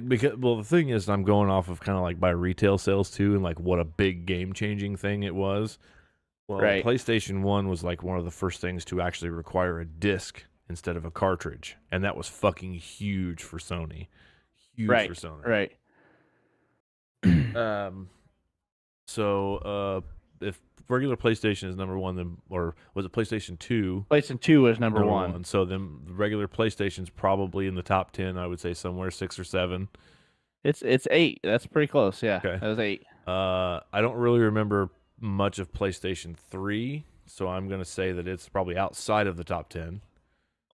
Because the thing is, I'm going off of kind of like by retail sales too, and like what a big game changing thing it was. Well, Right. PlayStation 1 was like one of the first things to actually require a disc instead of a cartridge, and that was fucking huge for Sony. Huge Right. for Sony. Right. So if regular PlayStation is number 1, then or was it PlayStation 2? PlayStation 2 is number 1. So then the regular PlayStation's probably in the top 10. I would say somewhere 6 or 7. It's 8. That's pretty close. Yeah. Okay. That was 8. I don't really remember much of PlayStation 3, so I'm going to say that it's probably outside of the top 10.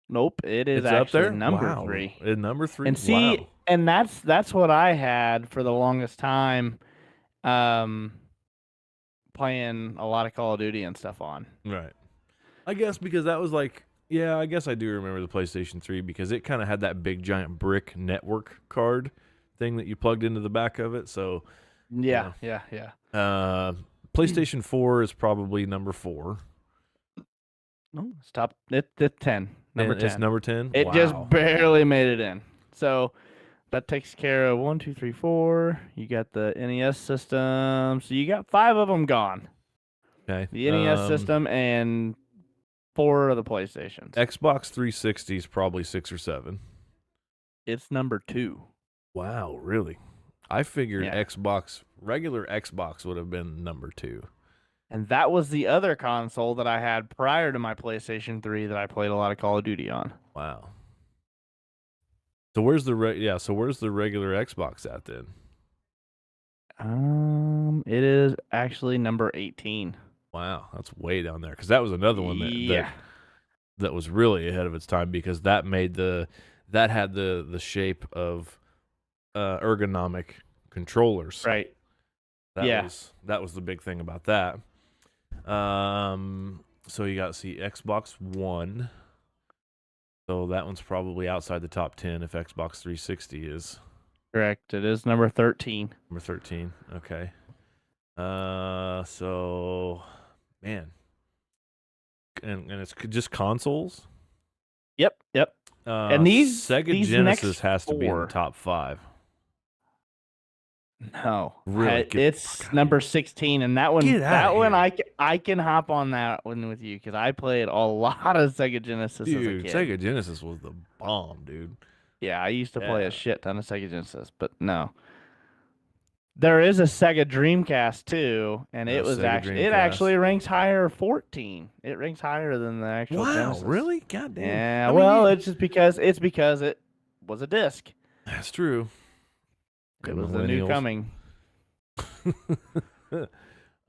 Nope. It is It's up actually there? number Wow. 3. Number 3? And see, Wow. and that's what I had for the longest time, playing a lot of Call of Duty and stuff on. Right. I guess because that was like, yeah, I guess I do remember the PlayStation 3 because it kind of had that big giant brick network card thing that you plugged into the back of it. So, Yeah. PlayStation 4 is probably number 4. No, it's top. It's 10. Number And 10. It's number 10? It Wow. just barely made it in. So that takes care of 1, 2, 3, 4. You got the NES system. So you got 5 of them gone. Okay. The NES system and 4 of the PlayStations. Xbox 360 is probably 6 or 7. It's number 2. Wow, really? I figured Yeah. regular Xbox would have been number 2. And that was the other console that I had prior to my PlayStation 3 that I played a lot of Call of Duty on. Wow. So where's the regular Xbox at then? It is actually number 18. Wow, that's way down there because that was another one Yeah. that was really ahead of its time because that had the shape of ergonomic controllers. Right. That was the big thing about that. So you got Xbox One. So that one's probably outside the top 10 if Xbox 360 is Correct. It is number 13. number 13. Okay. So man. And it's just consoles? Yep. And these Sega these Genesis next has to be in the 4. top 5. No, Really? Get the it's fuck outta number 16, and that one, Get outta here. I can hop on that one with you because I played a lot of Sega Genesis as a Dude, kid. Sega Genesis was the bomb, dude. Yeah, I used to play Yeah. a shit ton of Sega Genesis, but no. There is a Sega Dreamcast too, and No, it was Sega it Dreamcast. actually ranks higher, 14. It ranks higher than the actual Wow, Genesis. really? God damn. Yeah, I mean, well, it's because it was a disc. that's true. It was the new Millennials. coming.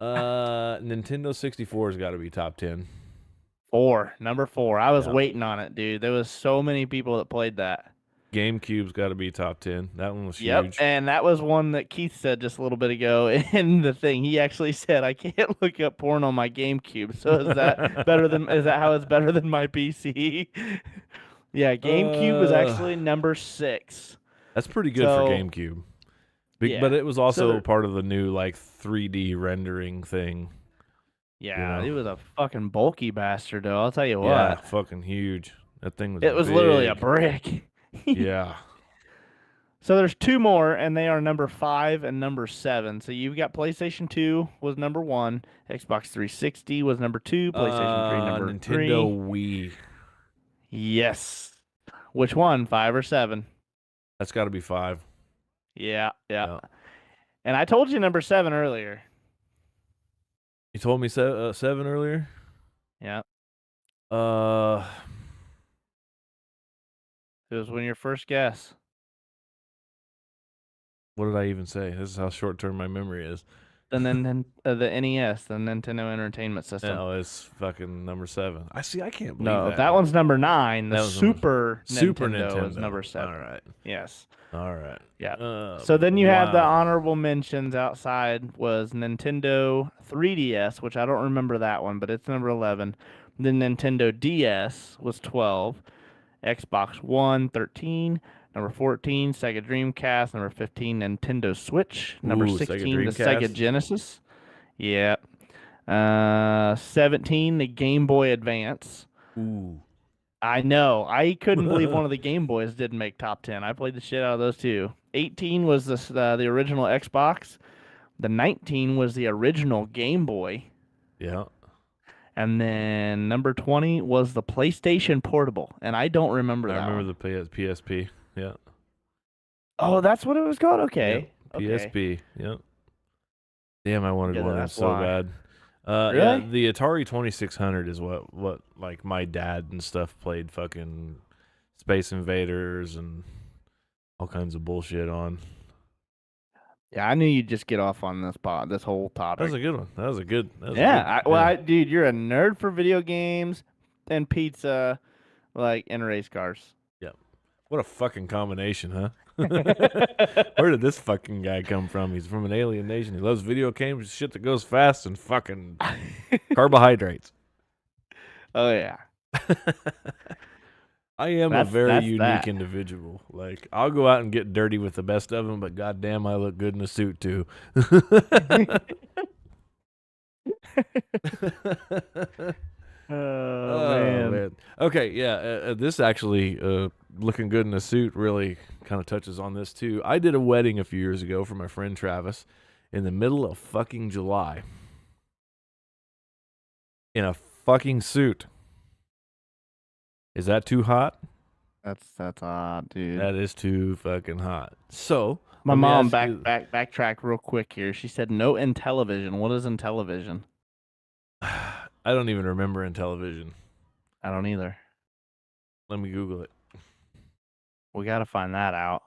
Nintendo 64's got to be top 10. Number 4. I was Yeah. waiting on it, dude. There was so many people that played that. GameCube's got to be top 10. That one was Yep, huge. and that was one that Keith said just a little bit ago in the thing. He actually said, "I can't look up porn on my GameCube." So is that better than? Is that how it's better than my PC? Yeah, GameCube was actually number 6. That's pretty good So- for GameCube. Yeah. But it was also there- part of the new like 3D rendering thing. Yeah, know. it was a fucking bulky bastard, though. I'll tell you what. Yeah, fucking huge. That thing was It was literally a big. brick. Yeah. So there's 2 more, and they are number 5 and number 7. So you've got PlayStation 2 was number 1, Xbox 360 was number 2, PlayStation 3 number Nintendo 3. Wii. Yes. Which one, 5 or 7? That's got to be 5. Yeah. Yeah. And I told you number 7 earlier. You told me 7 earlier? Yeah. Uh, It was when your first guess. what did I even say? This is how short-term my memory is. The NES, the Nintendo Entertainment System. No, it's fucking number 7. I see. I can't believe No, that. that one's number 9. The That was number- Super Super Nintendo Nintendo is number 7. All right. Yes. All right. Yeah. So then you have the wow. honorable mentions outside was Nintendo 3DS, which I don't remember that one, but it's number 11. Then Nintendo DS was 12. Xbox One, 13. Number 14, Sega Dreamcast. Number 15, Nintendo Switch. Number Ooh, Sega 16, the Sega Dreamcast. Genesis. Yeah. 17, the Game Boy Advance. Ooh. I know. I couldn't believe one of the Game Boys didn't make top 10. I played the shit out of those too. 18 was the original Xbox. The 19 was the original Game Boy. Yeah. And then number 20 was the PlayStation Portable. And I don't remember that I remember one. the PSP. Yeah. Oh, that's what it was called? Okay. Yep. Okay. PSP. Yep. Damn, I wanted Yeah, one of those that's so why. bad. Really? Yeah, the Atari 2600 is what like my dad and stuff played fucking Space Invaders and all kinds of bullshit on. Yeah, I knew you'd just get off on this whole That topic. was a good one. That was a good. That was a Yeah, good- dude, you're a nerd for video games and pizza, and race cars. What a fucking combination, huh? Where did this fucking guy come from? He's from an alien nation. He loves video games, shit that goes fast, and fucking carbohydrates. Oh yeah. I am That's- a very that's unique that. individual. Like, I'll go out and get dirty with the best of them, but goddamn, I look good in a suit too. Oh, man. Okay, yeah. This actually, looking good in a suit, really kind of touches on this too. I did a wedding a few years ago for my friend Travis in the middle of fucking July in a fucking suit. Is that too hot? That's odd, dude. That is too fucking hot. So My let me mom ask you- backtrack real quick here. She said no Intellivision. What is Intellivision? I don't even remember in television. I don't either. Let me Google it. We got to find that out.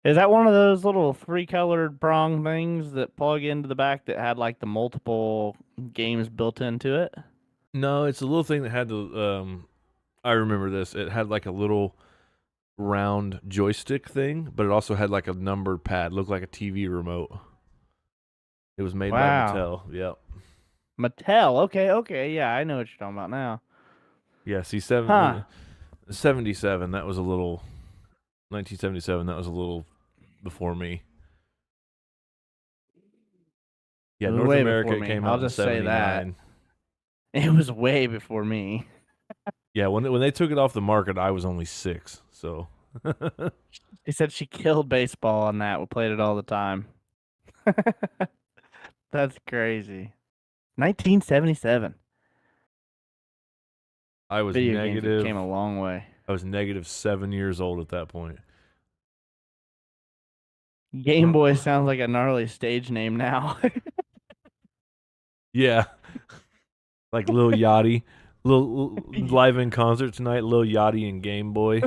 Is that one of those little 3-colored prong things that plug into the back that had like the multiple games built into it? No, it's a little thing that had the. I remember this. It had like a little round joystick thing, but it also had like a number pad. Looked like a TV remote. It was made Wow. by Mattel. Yep. Mattel. Okay. Yeah, I know what you're talking about now. Yeah. See, Huh. 77. That was a little. 1977. That was a little before me. Yeah, North Way America before me. came I'll out in just say that. 79. It was way before me. Yeah, when they took it off the market, I was only 6. So She said she killed baseball on that. We played it all the time. That's crazy. 1977. I was Video games negative. came a long way. I was negative 7 years old at that point. Game Boy sounds like a gnarly stage name now. Yeah, like Lil Yachty, Lil live in concert tonight. Lil Yachty and Game Boy,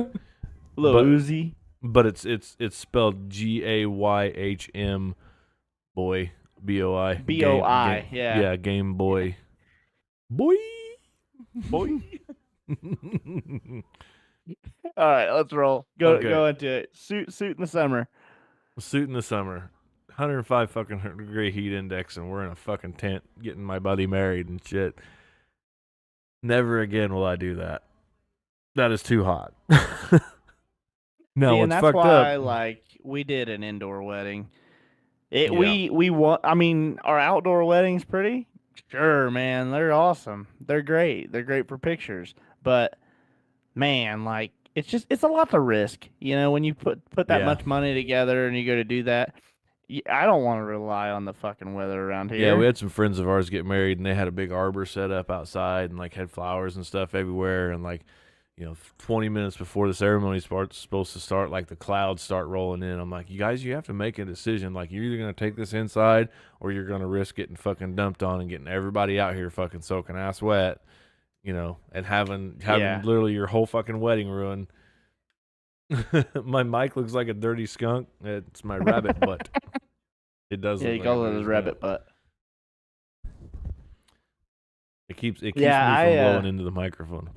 Lil But- Uzi. but it's spelled GAYHM, boy, BOI. BOI, yeah. Yeah, Game Boy. Boy. Boy. All right, let's roll. Go Okay. into it. Suit in the summer. Suit in the summer, 105 fucking degree heat index, and we're in a fucking tent getting my buddy married and shit. Never again will I do that. That is too hot. No, See, and it's that's fucked why, up. like, we did an indoor wedding. Yeah. We want. I mean, our outdoor weddings pretty. Sure, man, they're awesome. They're great. They're great for pictures. But man, like, it's a lot to risk. You know, when you put that Yeah. much money together and you go to do that. I don't want to rely on the fucking weather around here. Yeah, we had some friends of ours get married, and they had a big arbor set up outside, and like had flowers and stuff everywhere, and like, 20 minutes before the ceremony supposed to start, like the clouds start rolling in. I'm like, you guys, you have to make a decision. Like, you're either gonna take this inside, or you're gonna risk getting fucking dumped on and getting everybody out here fucking soaking ass wet, and having Yeah. literally your whole fucking wedding ruined. My mic looks like a dirty skunk. It's my rabbit butt. It does. Yeah, look you like call a it dirty his skunk. rabbit butt. It keeps me Yeah, from blowing into the microphone.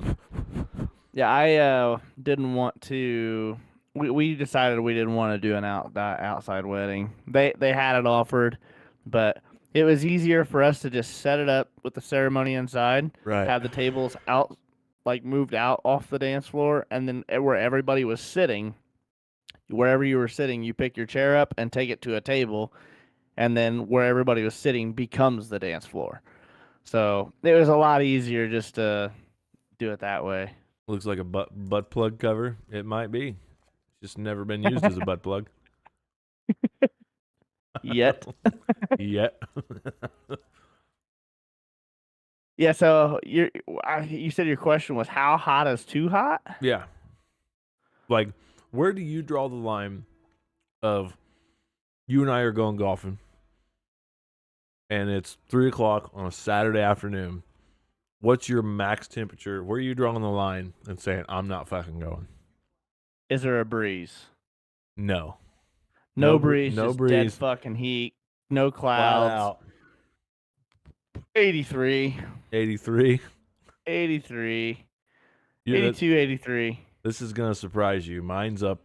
Yeah, I didn't want to. We decided we didn't want to do an outside wedding. They had it offered, but it was easier for us to just set it up with the ceremony inside, Right. have the tables out, like moved out off the dance floor, and then where everybody was sitting, wherever you were sitting, you pick your chair up and take it to a table, and then where everybody was sitting becomes the dance floor. So it was a lot easier just to do it that way. Looks like a butt plug cover. It might be. Just never been used as a butt plug. Yet. Yet. Yeah, so you said your question was how hot is too hot? Yeah. Like, where do you draw the line of you and I are going golfing, and it's 3:00 on a Saturday afternoon? What's your max temperature? Where are you drawing the line and saying, I'm not fucking going? Is there a breeze? No. No, No breeze, no just breeze. dead fucking heat, no clouds. 83, 83. 83, You- 82, 83. This is going to surprise you. Mine's up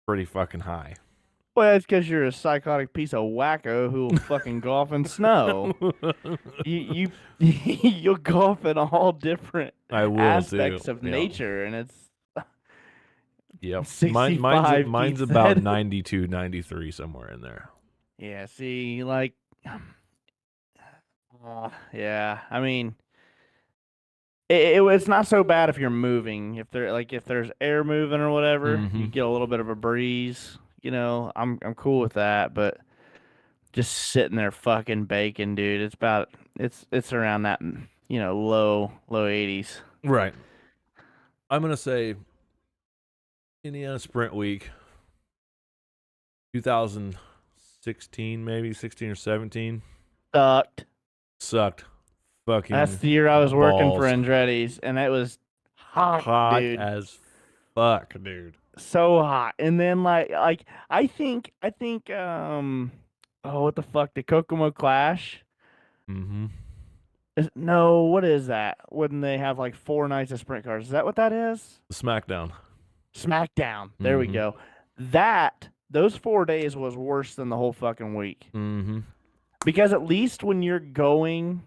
pretty fucking high. Well, that's because you're a psychotic piece of wacko who will fucking golf in snow. You'll golf in all different I will aspects too. of Yeah. nature, and it's Yep. 65 Mine's Keith about said. 92, 93, somewhere in there. yeah. See, like, yeah. I mean, it's not so bad if you're moving. If there's air moving or whatever, you Mhm. get a little bit of a breeze. I'm cool with that. But just sitting there fucking baking, dude. It's around that low 80s. Right. I'm going to say Indiana Sprint Week 2016, maybe 16 or 17. Sucked. Fucking That's the year I was working for balls. Andretti's, and it was hot, hot dude. as fuck, dude. So hot. And then like I think what the fuck, the Kokomo Clash? Mm-hmm. No, what is that? When they have like 4 nights of sprint cars. Is that what that is? SmackDown. SmackDown. There we Mhm. go. Those 4 days was worse than the whole fucking week. Mm-hmm. Because at least when you're going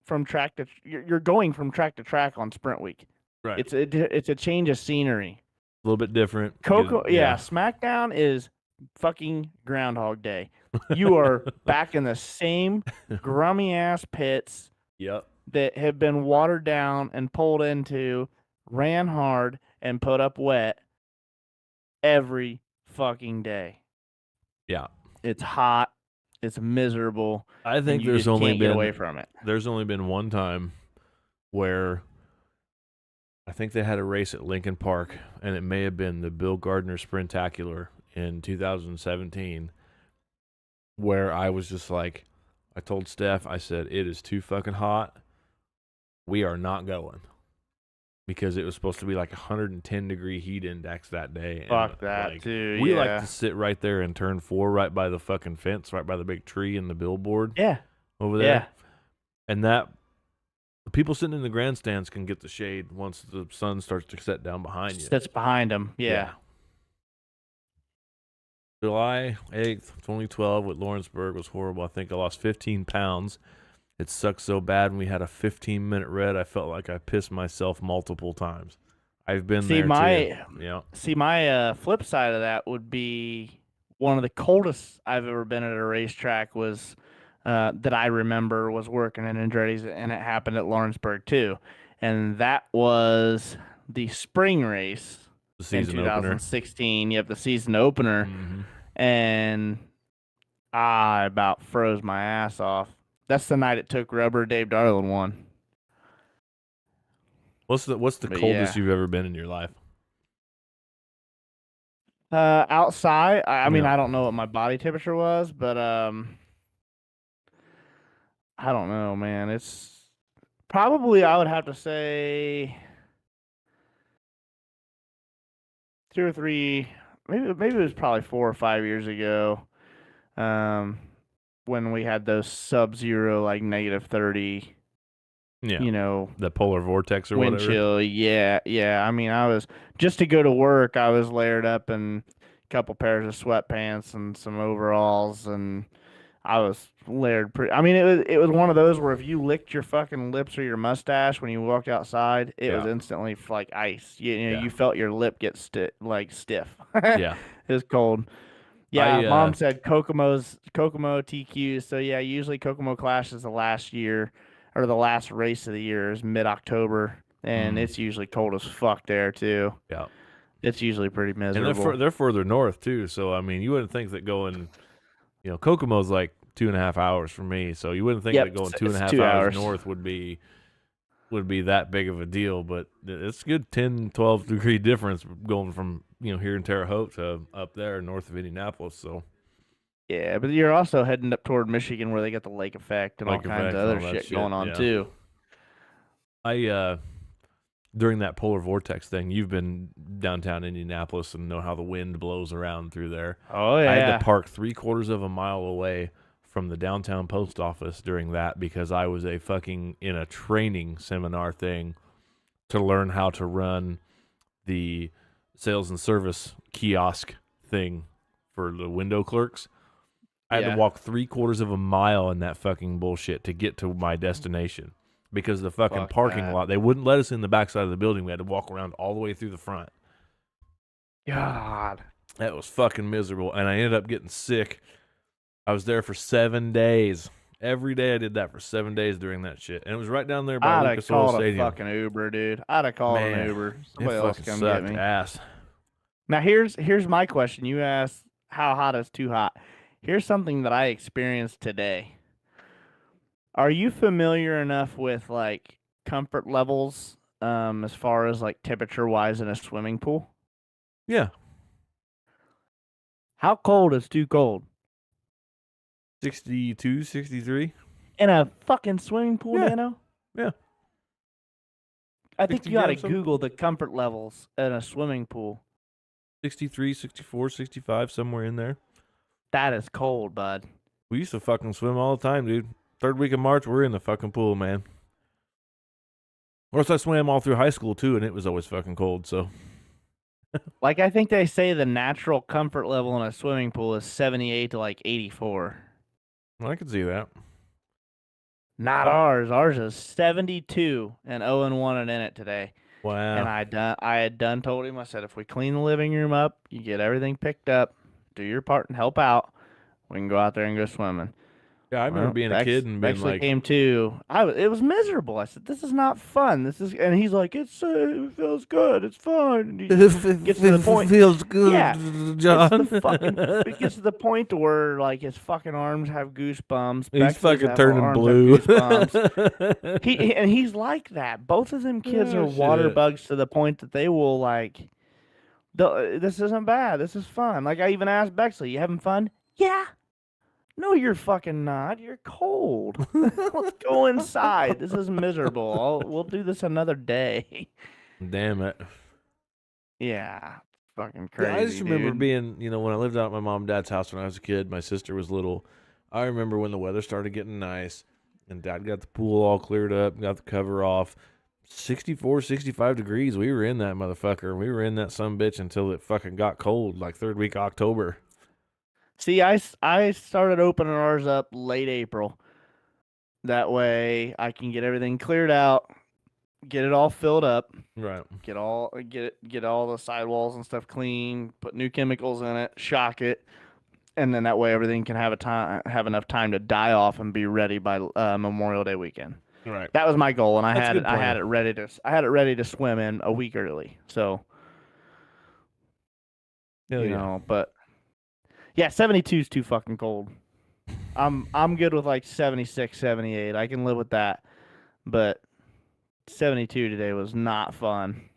from track to you're going from track to track on sprint week. Right. It's a change of scenery. a little bit different. Yeah, SmackDown is fucking Groundhog Day. You are back in the same grummy ass pits Yep. that have been watered down and pulled into, ran hard, and put up wet every fucking day. Yeah. It's hot. It's miserable. I think you there's just only can't been get away from it. there's only been one time where I think they had a race at Lincoln Park, and it may have been the Bill Gardner Sprintacular in 2017, where I was just like, I told Steph, I said, it is too fucking hot. We are not going. Because it was supposed to be like 110-degree heat index that day. Fuck and that, like, too. We yeah. like to sit right there in turn 4, right by the fucking fence, right by the big tree and the billboard Yeah. over there. Yeah. And that the people sitting in the grandstands can get the shade once the sun starts to set down behind you. Sits behind them. Yeah. July 8th, 2012 with Lawrenceburg was horrible. I think I lost 15 pounds. It sucked so bad when we had a 15-minute red. I felt like I pissed myself multiple times. I've been there too. Yeah. See, my flip side of that would be one of the coldest I've ever been at a racetrack was that I remember was working in Andretti's, and it happened at Lawrenceburg too. And that was the spring race The season in opener. 2016. You have the season opener, Mm-hmm. and I about froze my ass off. That's the night it took rubber. Dave Darland won. What's the But coldest yeah. you've ever been in your life? Outside, I mean, Yeah. I don't know what my body temperature was, but I don't know, man. It's probably, I would have to say 2 or 3, maybe it was probably 4 or 5 years ago, when we had those sub-zero, like -30, Yeah. you know, The polar vortex or wind whatever. chill. Yeah. I mean, I was just to go to work. I was layered up in a couple pairs of sweatpants and some overalls, and I was layered pretty. I mean, it was one of those where if you licked your fucking lips or your mustache when you walked outside, it was Yeah. instantly like ice. You know, Yeah. you felt your lip get stiff. Yeah. It was cold. Yeah, I, Mom said Kokomo TQ. So yeah, usually Kokomo Clash is the last year or the last race of the year is mid-October, and it's usually cold as fuck there too. Yeah. It's usually pretty And miserable. they're further north too, so I mean, you wouldn't think that going, Kokomo's like 2.5 hours from me, so you wouldn't think Yep, that going it's 2.5 2 hours hours. north would be that big of a deal. But it's a good 10, 12 degree difference going from here in Terre Haute to up there north of Indianapolis. So Yeah, but you're also heading up toward Michigan where they got the lake effect and all Lake kinds effect of and other all that shit shit, going on yeah. too. I during that polar vortex thing, you've been downtown Indianapolis and know how the wind blows around through there. Oh I yeah. had to park 3/4 of a mile away from the downtown post office during that because I was in a training seminar thing to learn how to run the sales and service kiosk thing for the window clerks. I had Yeah. to walk 3/4 of a mile in that fucking bullshit to get to my destination because the fucking Fuck parking that. lot, they wouldn't let us in the backside of the building. We had to walk around all the way through the front. God. That was fucking miserable, and I ended up getting sick. I was there for 7 days. Every day I did that for 7 days during that shit, and it was right down there by I'd Lucas have Oil called a Stadium. fucking Uber, dude. I'd have called Man, an Uber. It Somebody else fucking come get sucked me. ass. Now here's my question. You asked how hot is too hot. Here's something that I experienced today. Are you familiar enough with like comfort levels as far as like temperature wise in a swimming pool? Yeah, How cold is too cold? 62, 63. In a fucking swimming pool, Yeah. Dano? Yeah. I think 60 you got to grams something? Google the comfort levels in a swimming pool. 63, 64, 65, somewhere in there. That is cold, bud. We used to fucking swim all the time, dude. Third week of March, we're in the fucking pool, man. Of course, I swam all through high school, too, and it was always fucking cold, so. Like, I think they say the natural comfort level in a swimming pool is 78 to like 84. I could see that. Not ours. Ours is 72 and 0-1 and in it today. Wow. And I had done told him, I said, if we clean the living room up, you get everything picked up, do your part and help out, we can go out there and go swimming. Yeah, I remember being a kid and being actually like, came to. It was miserable. I said, "This is not fun. This is," and he's like, "It feels good. It's fun." And he gets to the point. feels good, Yeah, John. It gets to the point to where like his fucking arms have goosebumps. He's Bexley's fucking have turning arms have blue. goosebumps. and he's like that. Both of them kids Oh, are water shit. bugs to the point that they will like. This isn't bad. This is fun. Like I even asked Bexley, "You having fun?" Yeah. No, you're fucking not. You're cold. Let's go inside. This is miserable. We'll do this another day. Damn it. Yeah, fucking crazy. Yeah, I just remember dude. being, when I lived out at my mom and dad's house when I was a kid, my sister was little. I remember when the weather started getting nice and dad got the pool all cleared up, got the cover off. 64, 65 degrees. We were in that motherfucker. We were in that sumbitch until it fucking got cold, like third week of October. See, I started opening ours up late April. That way I can get everything cleared out, get it all filled up, Right. get all the sidewalls and stuff clean, put new chemicals in it, shock it, and then that way everything can have enough time to die off and be ready by Memorial Day weekend. Right. That was my goal, and I That's a had good it. I had plan. it ready to swim in a week early. So Hell you yeah. know, but yeah, 72 is too fucking cold. I'm good with like 76, 78. I can live with that, but 72 today was not fun.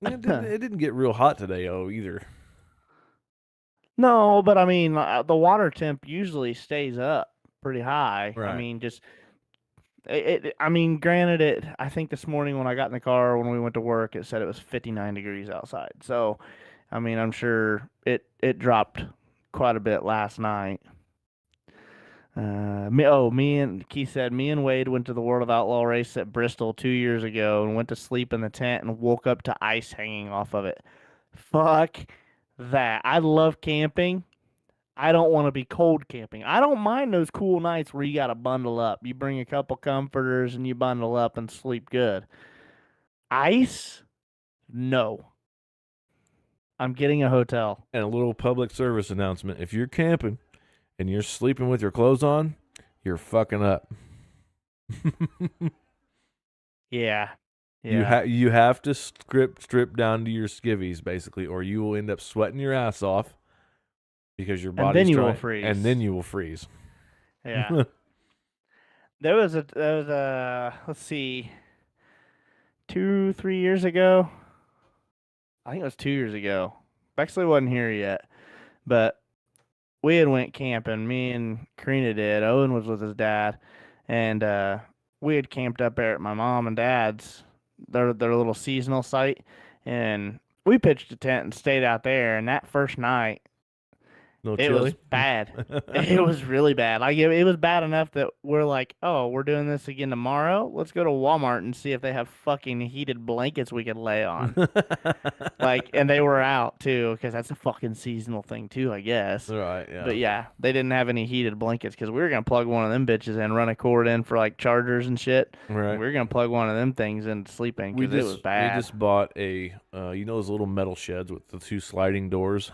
It didn't get real hot today, either. No, but I mean, the water temp usually stays up pretty high. I Right. mean, just I mean, granted, I think this morning when I got in the car when we went to work, it said it was 59 degrees outside. So, I mean, I'm sure it dropped quite a bit last night. Me and Keith said me and Wade went to the World of Outlaw race at Bristol 2 years ago and went to sleep in the tent and woke up to ice hanging off of it. Fuck that. I love camping. I don't want to be cold camping. I don't mind those cool nights where you got to bundle up. You bring a couple comforters and you bundle up and sleep good. Ice? No. I'm getting a hotel. And a little public service announcement. If you're camping and you're sleeping with your clothes on, you're fucking up. Yeah. You have to strip down to your skivvies, basically, or you will end up sweating your ass off because your body's then you will trying- freeze. And then you will freeze. Yeah. There was a let's see, 2-3 years ago. I think it was 2 years ago. Bexley wasn't here yet, but we had went camping. Me and Karina did. Owen was with his dad, and we had camped up there at my mom and dad's, their little seasonal site, and we pitched a tent and stayed out there. And that first night, No it chili? was bad. It was really bad. Like it was bad enough that we're like, oh, we're doing this again tomorrow. Let's go to Walmart and see if they have fucking heated blankets we could lay on. Like, and they were out too, because that's a fucking seasonal thing too, I guess. Right, yeah. But yeah, they didn't have any heated blankets because we were gonna plug one of them bitches in, run a cord in for like chargers and shit. Right. We were gonna plug one of them things into sleeping because it was bad. We just bought a, those little metal sheds with the two sliding doors.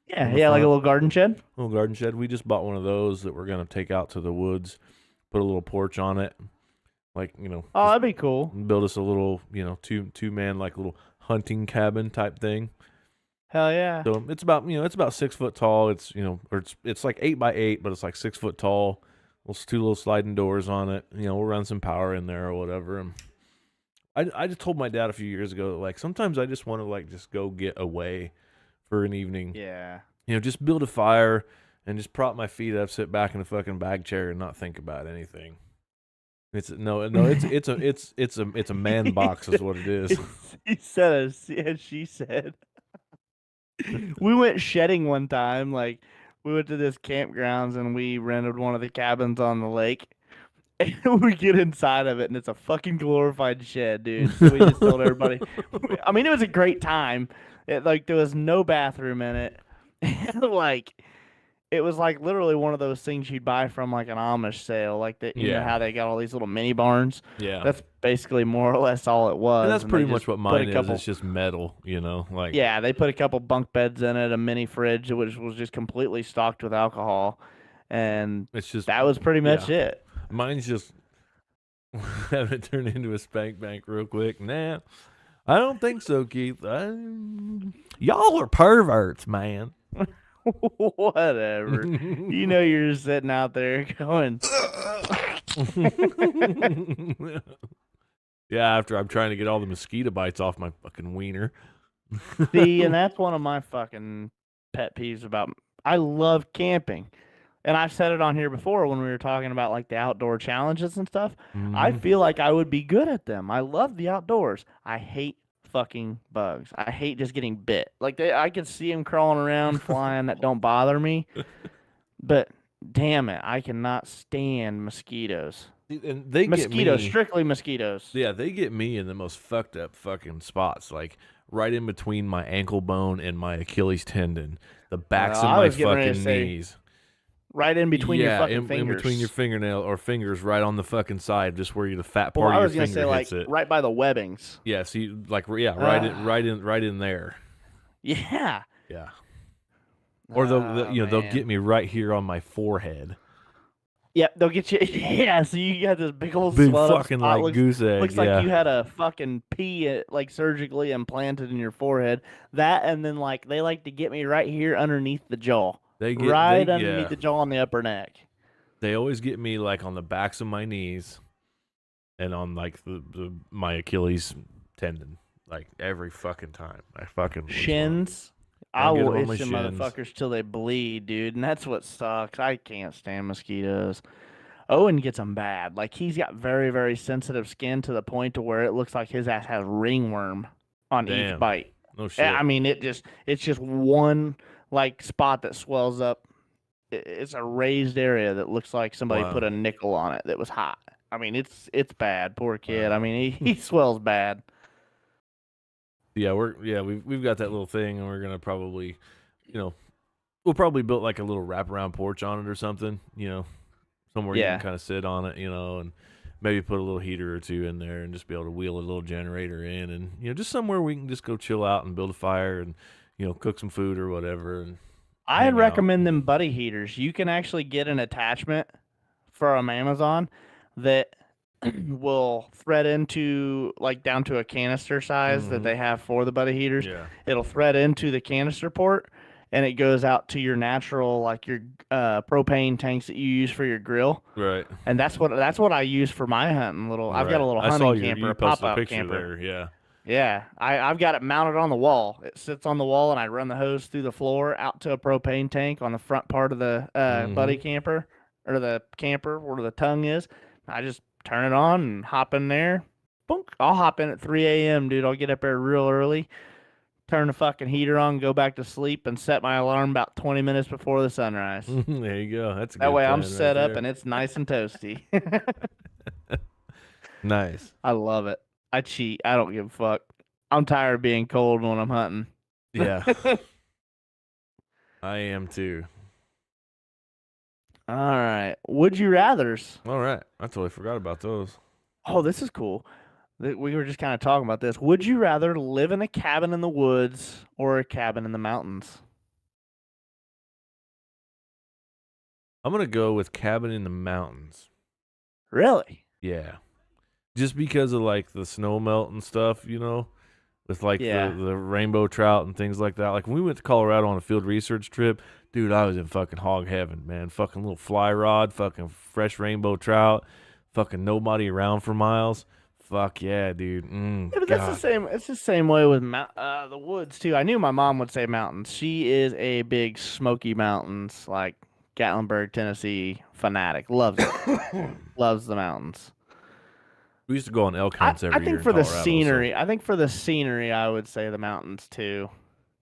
yeah, on the like a front. little garden shed. Little garden shed. We just bought one of those that we're gonna take out to the woods, put a little porch on it, like Oh, just that'd be cool. build us a little, two man like little hunting cabin type thing. Hell yeah. So it's about 6 foot tall. It's or it's like 8 by 8, but it's like 6 foot tall. Two little sliding doors on it. We'll run some power in there or whatever. And I just told my dad a few years ago that, like, sometimes I just want to like just go get away for an evening. Yeah. Just build a fire and just prop my feet up, sit back in a fucking bag chair, and not think about anything. It's a man box is what it is. He said as she said. We went shedding one time. Like, we went to this campgrounds and we rented one of the cabins on the lake. And we get inside of it and it's a fucking glorified shed, dude. So we just told everybody. I mean, it was a great time. There was no bathroom in it. Like, it was like literally one of those things you'd buy from like an Amish sale, like that. You know Yeah. how they got all these little mini barns. Yeah. That's basically more or less all it was. And that's and pretty they much just what put mine a is. couple- It's just metal, like Yeah, they put a couple bunk beds in it, a mini fridge, which was just completely stocked with alcohol, and It's just that was pretty much yeah. it. Mine's just having it turn into a spank bank real quick. Nah, I don't think so, Keith. Y'all are perverts, man. Whatever. You know, you're just sitting out there going, Yeah, after I'm trying to get all the mosquito bites off my fucking wiener. see, and that's one of my fucking pet peeves about. I love camping, and I've said it on here before when we were talking about like the outdoor challenges and stuff. I Mhm. feel like I would be good at them. I love the outdoors. I hate fucking bugs. I hate just getting bit. Like I can see them crawling around, flying. That don't bother me. But damn it, I cannot stand mosquitoes. And they Mosquitoes, get me. strictly mosquitoes. Yeah, they get me in the most fucked up fucking spots, like right in between my ankle bone and my Achilles tendon, the backs of I my was getting ready to fucking say, knees. Right in between your Yeah, fucking in fingers. between your fingernail or fingers, right on the fucking side, just where the fat Well, part I of was your gonna finger say hits like it. right by the webbings. Yeah, see, like right in there. Yeah. Yeah. Or they'll man. get me right here on my forehead. Yep, they'll get you. Yeah, so you got this big old Big swelled up fucking spot. like goose egg. Looks yeah. like you had a fucking pea like surgically implanted in your forehead. That and then like they like to get me right here underneath the jaw, right underneath the jaw on the upper neck. They always get me like on the backs of my knees, and on like my Achilles tendon, like every fucking time. I fucking lose one. Shins. I'll I get will 'em on itch my them shins. motherfuckers till they bleed, dude, and that's what sucks. I can't stand mosquitoes. Owen gets them bad. Like he's got very, very sensitive skin to the point to where it looks like his ass has ringworm on each Damn. bite. No shit. I mean, it's just one like spot that swells up. It's a raised area that looks like somebody Wow. put a nickel on it that was hot. I mean, it's bad. Poor kid. Wow. I mean, he swells bad. Yeah, we've got that little thing, and we're gonna probably, we'll probably build like a little wraparound porch on it or something, somewhere you Yeah. can kind of sit on it, and maybe put a little heater or two in there, and just be able to wheel a little generator in, and just somewhere we can just go chill out and build a fire and cook some food or whatever. And I'd hang out. recommend them buddy heaters. You can actually get an attachment from Amazon that will thread into like down to a canister size that Mhm. they have for the buddy heaters. Yeah. It'll thread into the canister port and it goes out to your natural like your propane tanks that you use for your grill. Right. And that's what I use for my hunting little. I've got a little I saw hunting you camper, a posted pop-up picture camper. there. Yeah. Yeah, I've got it mounted on the wall. It sits on the wall, and I run the hose through the floor out to a propane tank on the front part of the buddy camper, or the camper where the tongue is. I just turn it on and hop in there. Boom! I'll hop in at 3 a.m., dude. I'll get up there real early, turn the fucking heater on, go back to sleep, and set my alarm about 20 minutes before the sunrise. There you go. That's a That good way I'm plan right set up there. and it's nice and toasty. Nice. I love it. I cheat. I don't give a fuck. I'm tired of being cold when I'm hunting. Yeah. I am too. All right. Would you rathers? All right. I totally forgot about those. Oh, this is cool. We were just kind of talking about this. Would you rather live in a cabin in the woods or a cabin in the mountains? I'm going to go with cabin in the mountains. Really? Yeah. Just because of like the snow melt and stuff, with like Yeah. the rainbow trout and things like that. Like when we went to Colorado on a field research trip, dude, I was in fucking hog heaven, man. Fucking little fly rod, fucking fresh rainbow trout, fucking nobody around for miles. Fuck yeah, dude. Yeah, but that's the same. It's the same way with the woods too. I knew my mom would say mountains. She is a big Smoky Mountains, like Gatlinburg, Tennessee fanatic. Loves it. Loves the mountains. We used to go on elk hunts every I year think in for the Colorado, so- scenery, I would say the mountains too.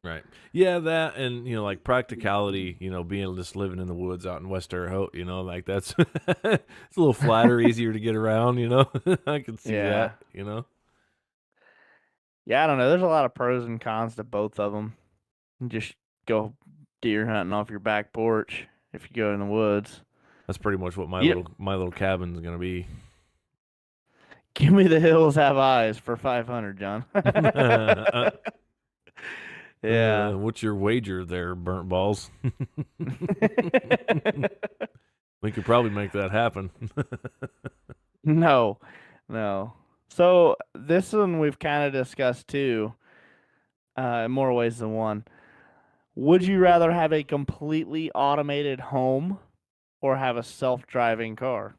Right. Yeah, that and like practicality, being just living in the woods out in West Terre Haute, like that's it's a little flatter, easier to get around, I can see Yeah. that, Yeah, I don't know. There's a lot of pros and cons to both of them. You just go deer hunting off your back porch if you go in the woods. That's pretty much what my Yeah. little cabin's gonna be. Give me the hills have eyes for 500, John. Yeah. What's your wager there, burnt balls? We could probably make that happen. No, no. So this one we've kind of discussed too, in more ways than one. Would you rather have a completely automated home or have a self-driving car?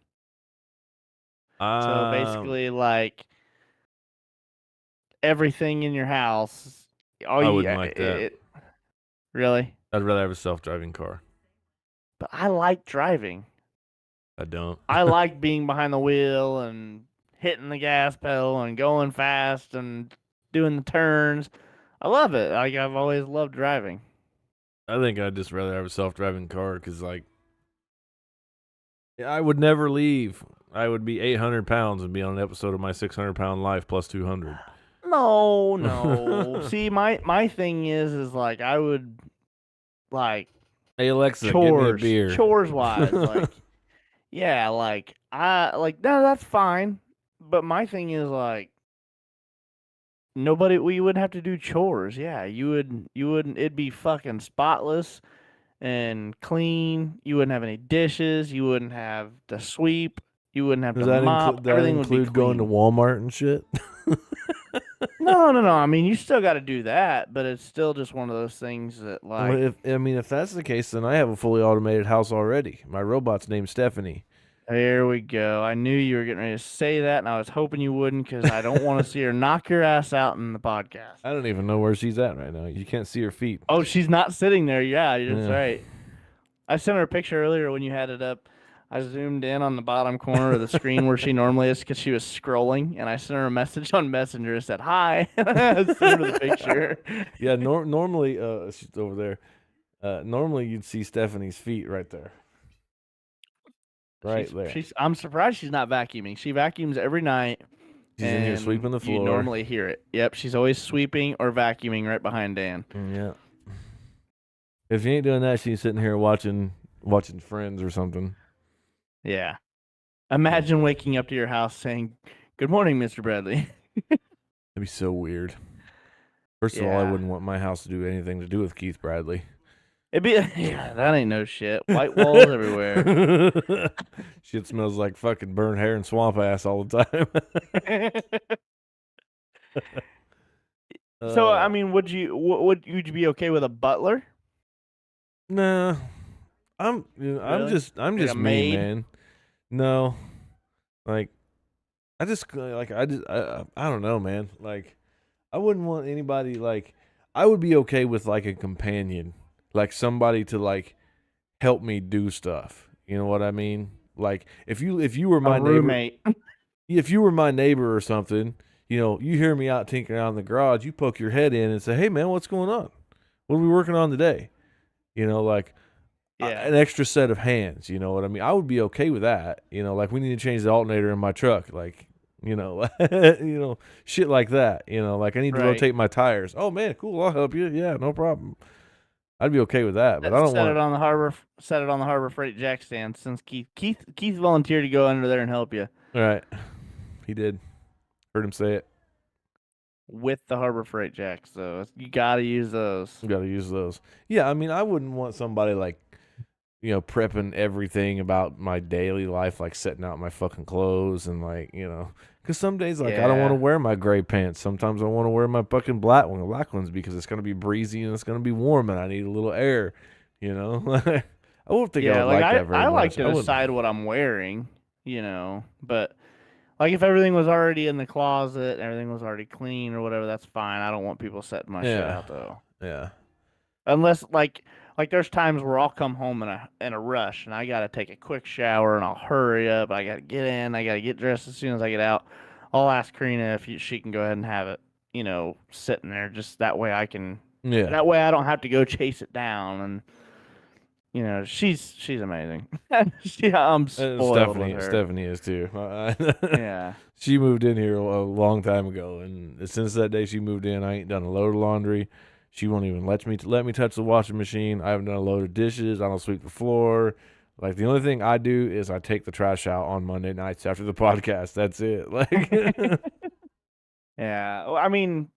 So Um, basically, like everything in your house, I wouldn't like that. Really? I'd rather have a self-driving car. But I like driving. I don't. I like being behind the wheel and hitting the gas pedal and going fast and doing the turns. I love it. Like I've always loved driving. I think I'd just rather have a self-driving car because, like, I would never leave. I would be 800 pounds and be on an episode of My 600-Pound Life plus 200. No, no. See, my thing is like I would like Hey, Alexa, get me a chores, beer. chores wise, like yeah, like I like no, that's fine. But my thing is like we wouldn't have to do chores. Yeah, you wouldn't. It'd be fucking spotless and clean. You wouldn't have any dishes. You wouldn't have to sweep. You wouldn't have Does to that mop. include Everything would be going to clean. Walmart and shit? No, no, no. I mean, you still got to do that, but it's still just one of those things that Well, like. if that's the case, then I have a fully automated house already. My robot's named Stephanie. There we go. I knew you were getting ready to say that, and I was hoping you wouldn't because I don't want to see her knock your ass out in the podcast. I don't even know where she's at right now. You can't see her feet. Oh, she's not sitting there. Yeah, that's Yeah. right. I sent her a picture earlier when you had it up. I zoomed in on the bottom corner of the screen where she normally is because she was scrolling, and I sent her a message on Messenger and said, hi. I sent her the picture. Yeah, normally, she's over there. Normally, you'd see Stephanie's feet right there. Right there. I'm surprised she's not vacuuming. She vacuums every night. She's in here and sweeping the floor. You normally hear it. Yep, she's always sweeping or vacuuming right behind Dan. Yeah. If she ain't doing that, she's sitting here watching Friends or something. Yeah. Imagine waking up to your house saying, "Good morning, Mr. Bradley." That'd be so weird. First of all, I Yeah. wouldn't want my house to do anything to do with Keith Bradley. It'd be yeah, that ain't no shit. White walls everywhere. Shit smells like fucking burnt hair and swamp ass all the time. So I mean, would you be okay with a butler? Nah, I'm Really? just Like a me, maid? man. No, like I don't know, man. Like I wouldn't want anybody like I would be okay with like a companion, like somebody to like help me do stuff. You know what I mean? Like if you were my A neighbor, roommate. if you were my neighbor or something, you know, you hear me out tinkering around in the garage, you poke your head in and say, "Hey, man, what's going on? What are we working on today?" You know, like Yeah. an extra set of hands. You know what I mean? I would be okay with that. You know, like we need to change the alternator in my truck. Like, you know, shit like that. You know, like I need to Right. rotate my tires. Oh man, cool. I'll help you. Yeah, no problem. I'd be okay with that, but I don't Set want. it on the Harbor Freight jack stand since Keith volunteered to go under there and help you All right, he did. Heard him say it. with the Harbor Freight jacks. So you got to use those. Got to use those. Yeah, I mean, I wouldn't want somebody like, you know, prepping everything about my daily life, like setting out my fucking clothes and like, you know, because some days like I don't want to Yeah. wear my gray pants. Sometimes I want to wear my fucking black ones because it's gonna be breezy and it's gonna be warm and I need a little air. You know, I won't think I would like that very I much. like to wouldn't- decide what I'm wearing, you know, but like if everything was already in the closet, everything was already clean or whatever, that's fine. I don't want people setting my shit Yeah. out though. Yeah. Unless like there's times where I'll come home in a rush and I gotta take a quick shower and I'll hurry up. I gotta get in. I gotta get dressed as soon as I get out. I'll ask Karina if she can go ahead and have it, you know, sitting there just that way I can. Yeah. That way I don't have to go chase it down. And you know, she's amazing. I'm spoiled with her. Stephanie is too. Yeah. She moved in here a long time ago, and since that day she moved in, I ain't done a load of laundry. She won't even let me touch the washing machine. I haven't done a load of dishes. I don't sweep the floor. Like the only thing I do is I take the trash out on Monday nights after the podcast. That's it. Like, Yeah. Well, I mean,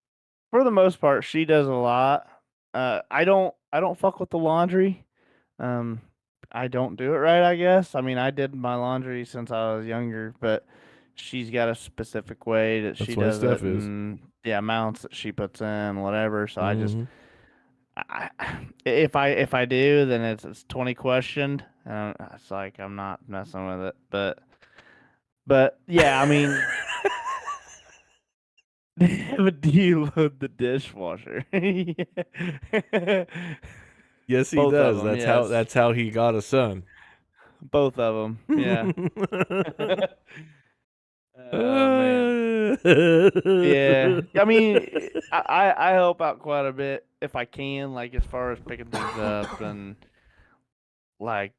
for the most part, she does a lot. I don't fuck with the laundry, because I don't do it right, I guess. I mean, I did my laundry since I was younger, but she's got a specific way that That's she the way does Steph it is. and the amounts that she puts in, whatever. So Mhm. I, if I do, then it's 20 questioned. It's like I'm not messing with it, but yeah, I mean, but do you load the dishwasher? Yes, he Both of does. them, yes. That's how he got a son. Both of them, yeah. Oh man. Yeah, I mean, I help out quite a bit if I can, like as far as picking things up and like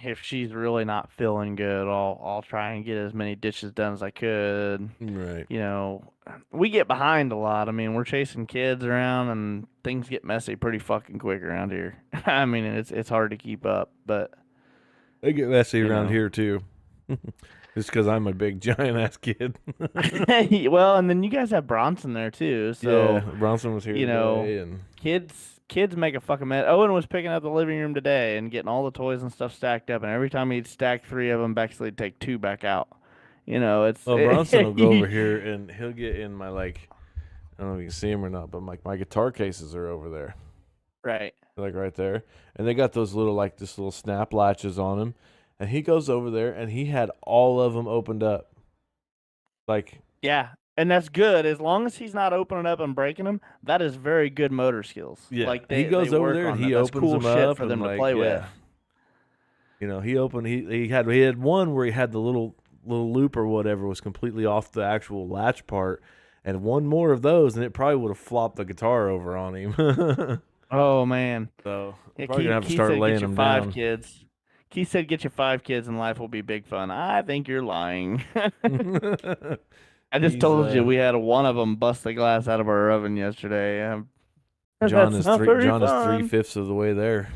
if she's really not feeling good, I'll try and get as many dishes done as I could. Right. You know, we get behind a lot. I mean, we're chasing kids around and things get messy pretty fucking quick around here. I mean, it's hard to keep up, but They get messy you around know. here too. Just because I'm a big giant ass kid. Well, and then you guys have Bronson there too, so yeah, Bronson was here you know, today, and kids make a fucking mess. Owen was picking up the living room today and getting all the toys and stuff stacked up, and every time he'd stack 3 of them, Bexley would take 2 back out. You know, it's well, Bronson will go over here and he'll get in my like, I don't know if you can see him or not, but my guitar cases are over there, right. like right there, and they got those little like this little snap latches on them, and he goes over there and he had all of them opened up, like Yeah, and that's good as long as he's not opening up and breaking them. That is very good motor skills. yeah, Like he they goes over work there and on he that. That's opens cool them shit up for and them to like play with. yeah. You know, he had one where he had the little loop or whatever was completely off the actual latch part, and one more of those, and it probably would have flopped the guitar over on him. Oh man. So Yeah, probably gonna have to Keith start said laying get you them 5 down. kids. Keith said get you 5 kids and life will be big fun. I think you're lying. I just told you we had one of them bust the glass out of our oven yesterday. John That's is not very John is fun. 3/5 of the way there.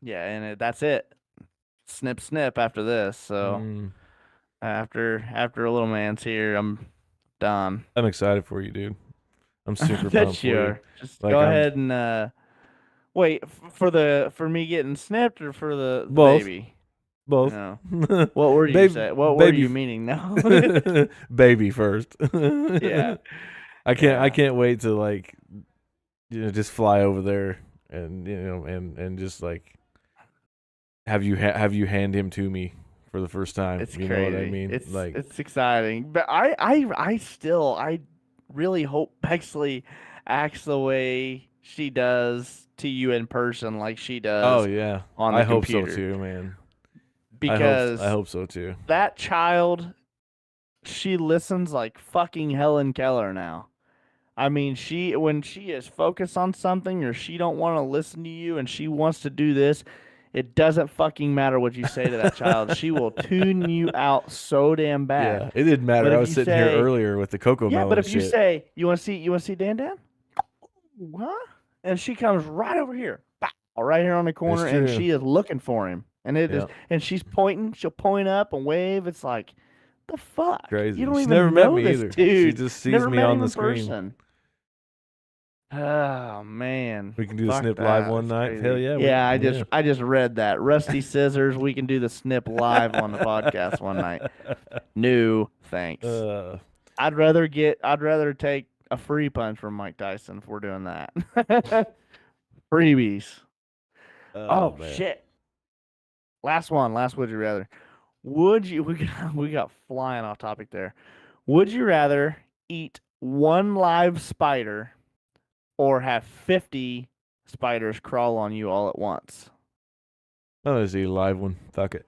Yeah, and that's it. Snip, snip after this. So Mm. after a little man's here, I'm done. I'm excited for you, dude. I'm I super bet pumped for you you. are. Just Like go I'm ahead and wait for me getting snipped or for the Both. baby. both. No. What were you Baby- saying? What were baby- you meaning? No. Baby first. Yeah. I Yeah. can't wait to like just fly over there and and just like have you hand him to me for the first time. It's you crazy. know what I mean? It's exciting, but I really hope Bexley acts the way she does to you in person, like she does. oh yeah. on the I hope computer. so too, man. Because I hope so too. that child, she listens like fucking Helen Keller now. I mean, when she is focused on something or she don't want to listen to you and she wants to do this, it doesn't fucking matter what you say to that child. She will tune you out so damn bad. Yeah, it didn't matter. But I if was you sitting here say- earlier with the cocoa Yeah, melon but if you shit. say you want to see Dan, huh? And she comes right over here, bow, right here on the corner, and true. she is looking for him, and it is, Yep. and she's pointing. She'll point up and wave. It's like, the fuck, Crazy. You don't She's even never met know me this either. dude. She just sees Never me met on him the in screen. person. Oh man, We can do the Fuck snip live that. one It's night. crazy. Hell yeah. Yeah, I just read that. Rusty Scissors. We can do the snip live on the podcast one night. No, thanks. I'd rather take a free punch from Mike Tyson if we're doing that. Freebies. Oh man. shit. Last would you rather? We got flying off topic there. Would you rather eat one live spider or have 50 spiders crawl on you all at once? Oh, there's a live one. Fuck it.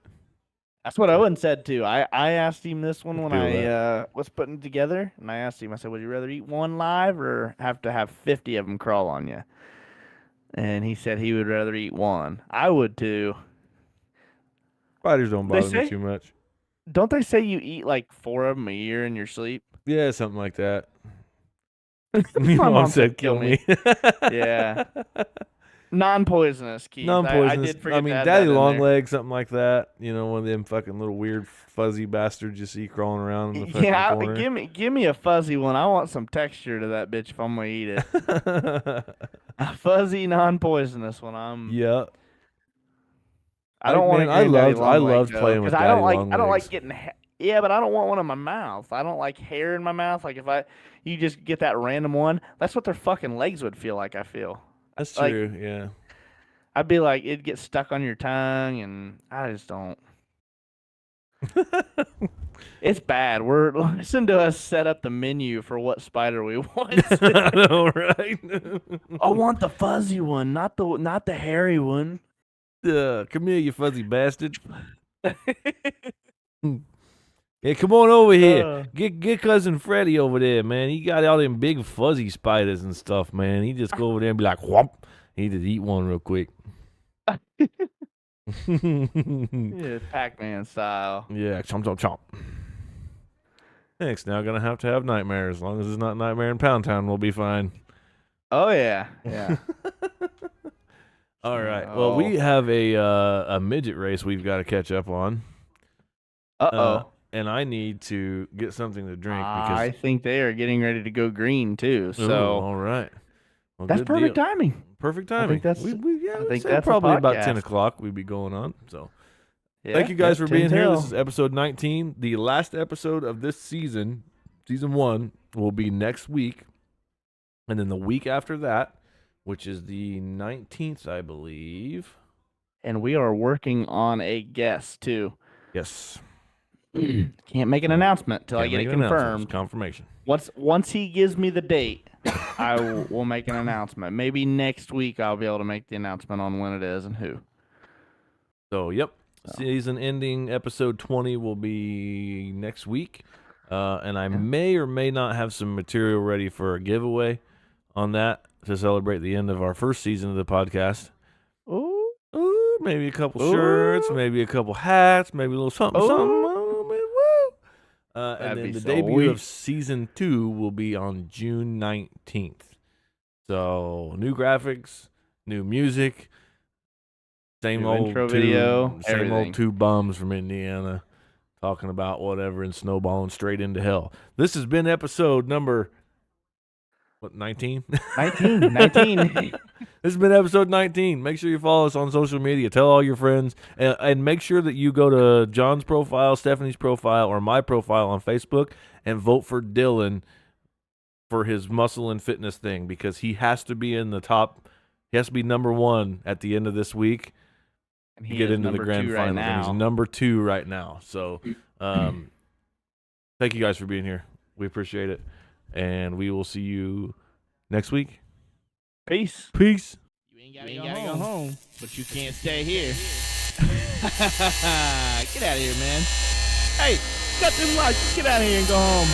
That's what Owen said too. I asked him this one when Feel I was putting it together, and I asked him. I said, "Would you rather eat one live or have to have 50 of them crawl on you?" And he said he would rather eat one. I would too. Spiders don't They bother me say- too much. Don't they say you eat like 4 of them a year in your sleep? Yeah, something like that. My Mom said kill me. Yeah. Non-poisonous, Keith. I Non-poisonous. did forget mean, to add daddy that in long there. legs, something like that. You know, one of them fucking little weird fuzzy bastards you see crawling around in the fucking Yeah, corner. give me a fuzzy one. I want some texture to that bitch if I'm gonna eat it. A fuzzy, non-poisonous one. Yeah. I don't want. I loved playing with because I don't daddy like. long I don't legs. like getting. Yeah, but I don't want one in my mouth. I don't like hair in my mouth. Like if you just get that random one, that's what their fucking legs would feel like. I feel. That's like- true. Yeah. I'd be like, it'd get stuck on your tongue, and I just don't. It's bad. Listen to us set up the menu for what spider we want. I know, right? I want the fuzzy one, not the hairy one. Come here, you fuzzy bastard. Yeah, come on over here. Get cousin Freddie over there, man. He got all them big fuzzy spiders and stuff, man. He just go over there and be like, whomp. He just eat one real quick. Yeah, Pac-Man style. Yeah, chomp, chomp, chomp. Thanks. Now gonna have to have nightmare. As long as it's not Nightmare in Pound Town, we'll be fine. Oh yeah, yeah. All right. Well, we have a midget race we've got to catch up on. And I need to get something to drink because I think they are getting ready to go green too. Ooh, So all right. Well, that's good perfect deal. timing. Perfect timing. that's- yeah, I I'd think say that's a probably about 10 podcast. o'clock we'd be going on. So Yeah, thank you guys for 10 being here. till. This is episode 19. The last episode of this season, season 1, will be next week. And then the week after that, which is the 19th, I believe. And we are working on a guest too. Yes. Can't make an announcement till I Can't get make it an announcement. confirmed. It's confirmation. Once he gives me the date, I will make an announcement. Maybe next week I'll be able to make the announcement on when it is and who. So, yep. Season ending episode 20 will be next week. And I may or may not have some material ready for a giveaway on that to celebrate the end of our first season of the podcast. Ooh. Ooh, maybe a couple shirts, maybe a couple hats, maybe a little something, something. Oh, man, woo. And That'd then be the so debut sweet. of season 2 will be on June 19th. So, new graphics, new music, same New old intro two, video, same everything. old two bums from Indiana talking about whatever and snowballing straight into hell. This has been episode number 19? 19. This has been episode 19. Make sure you follow us on social media. Tell all your friends. And make sure that you go to John's profile, Stephanie's profile, or my profile on Facebook and vote for Dylan for his muscle and fitness thing because he has to be in the top. He has to be number 1 at the end of this week And to he get is into the number grand 2 final. right And he's now. number 2 right now. So thank you guys for being here. We appreciate it. And we will see you next week. Peace. Peace. You ain't gotta go home, but you can't stay here. Get out of here, man. Hey, cut them lights. Get out of here and go home.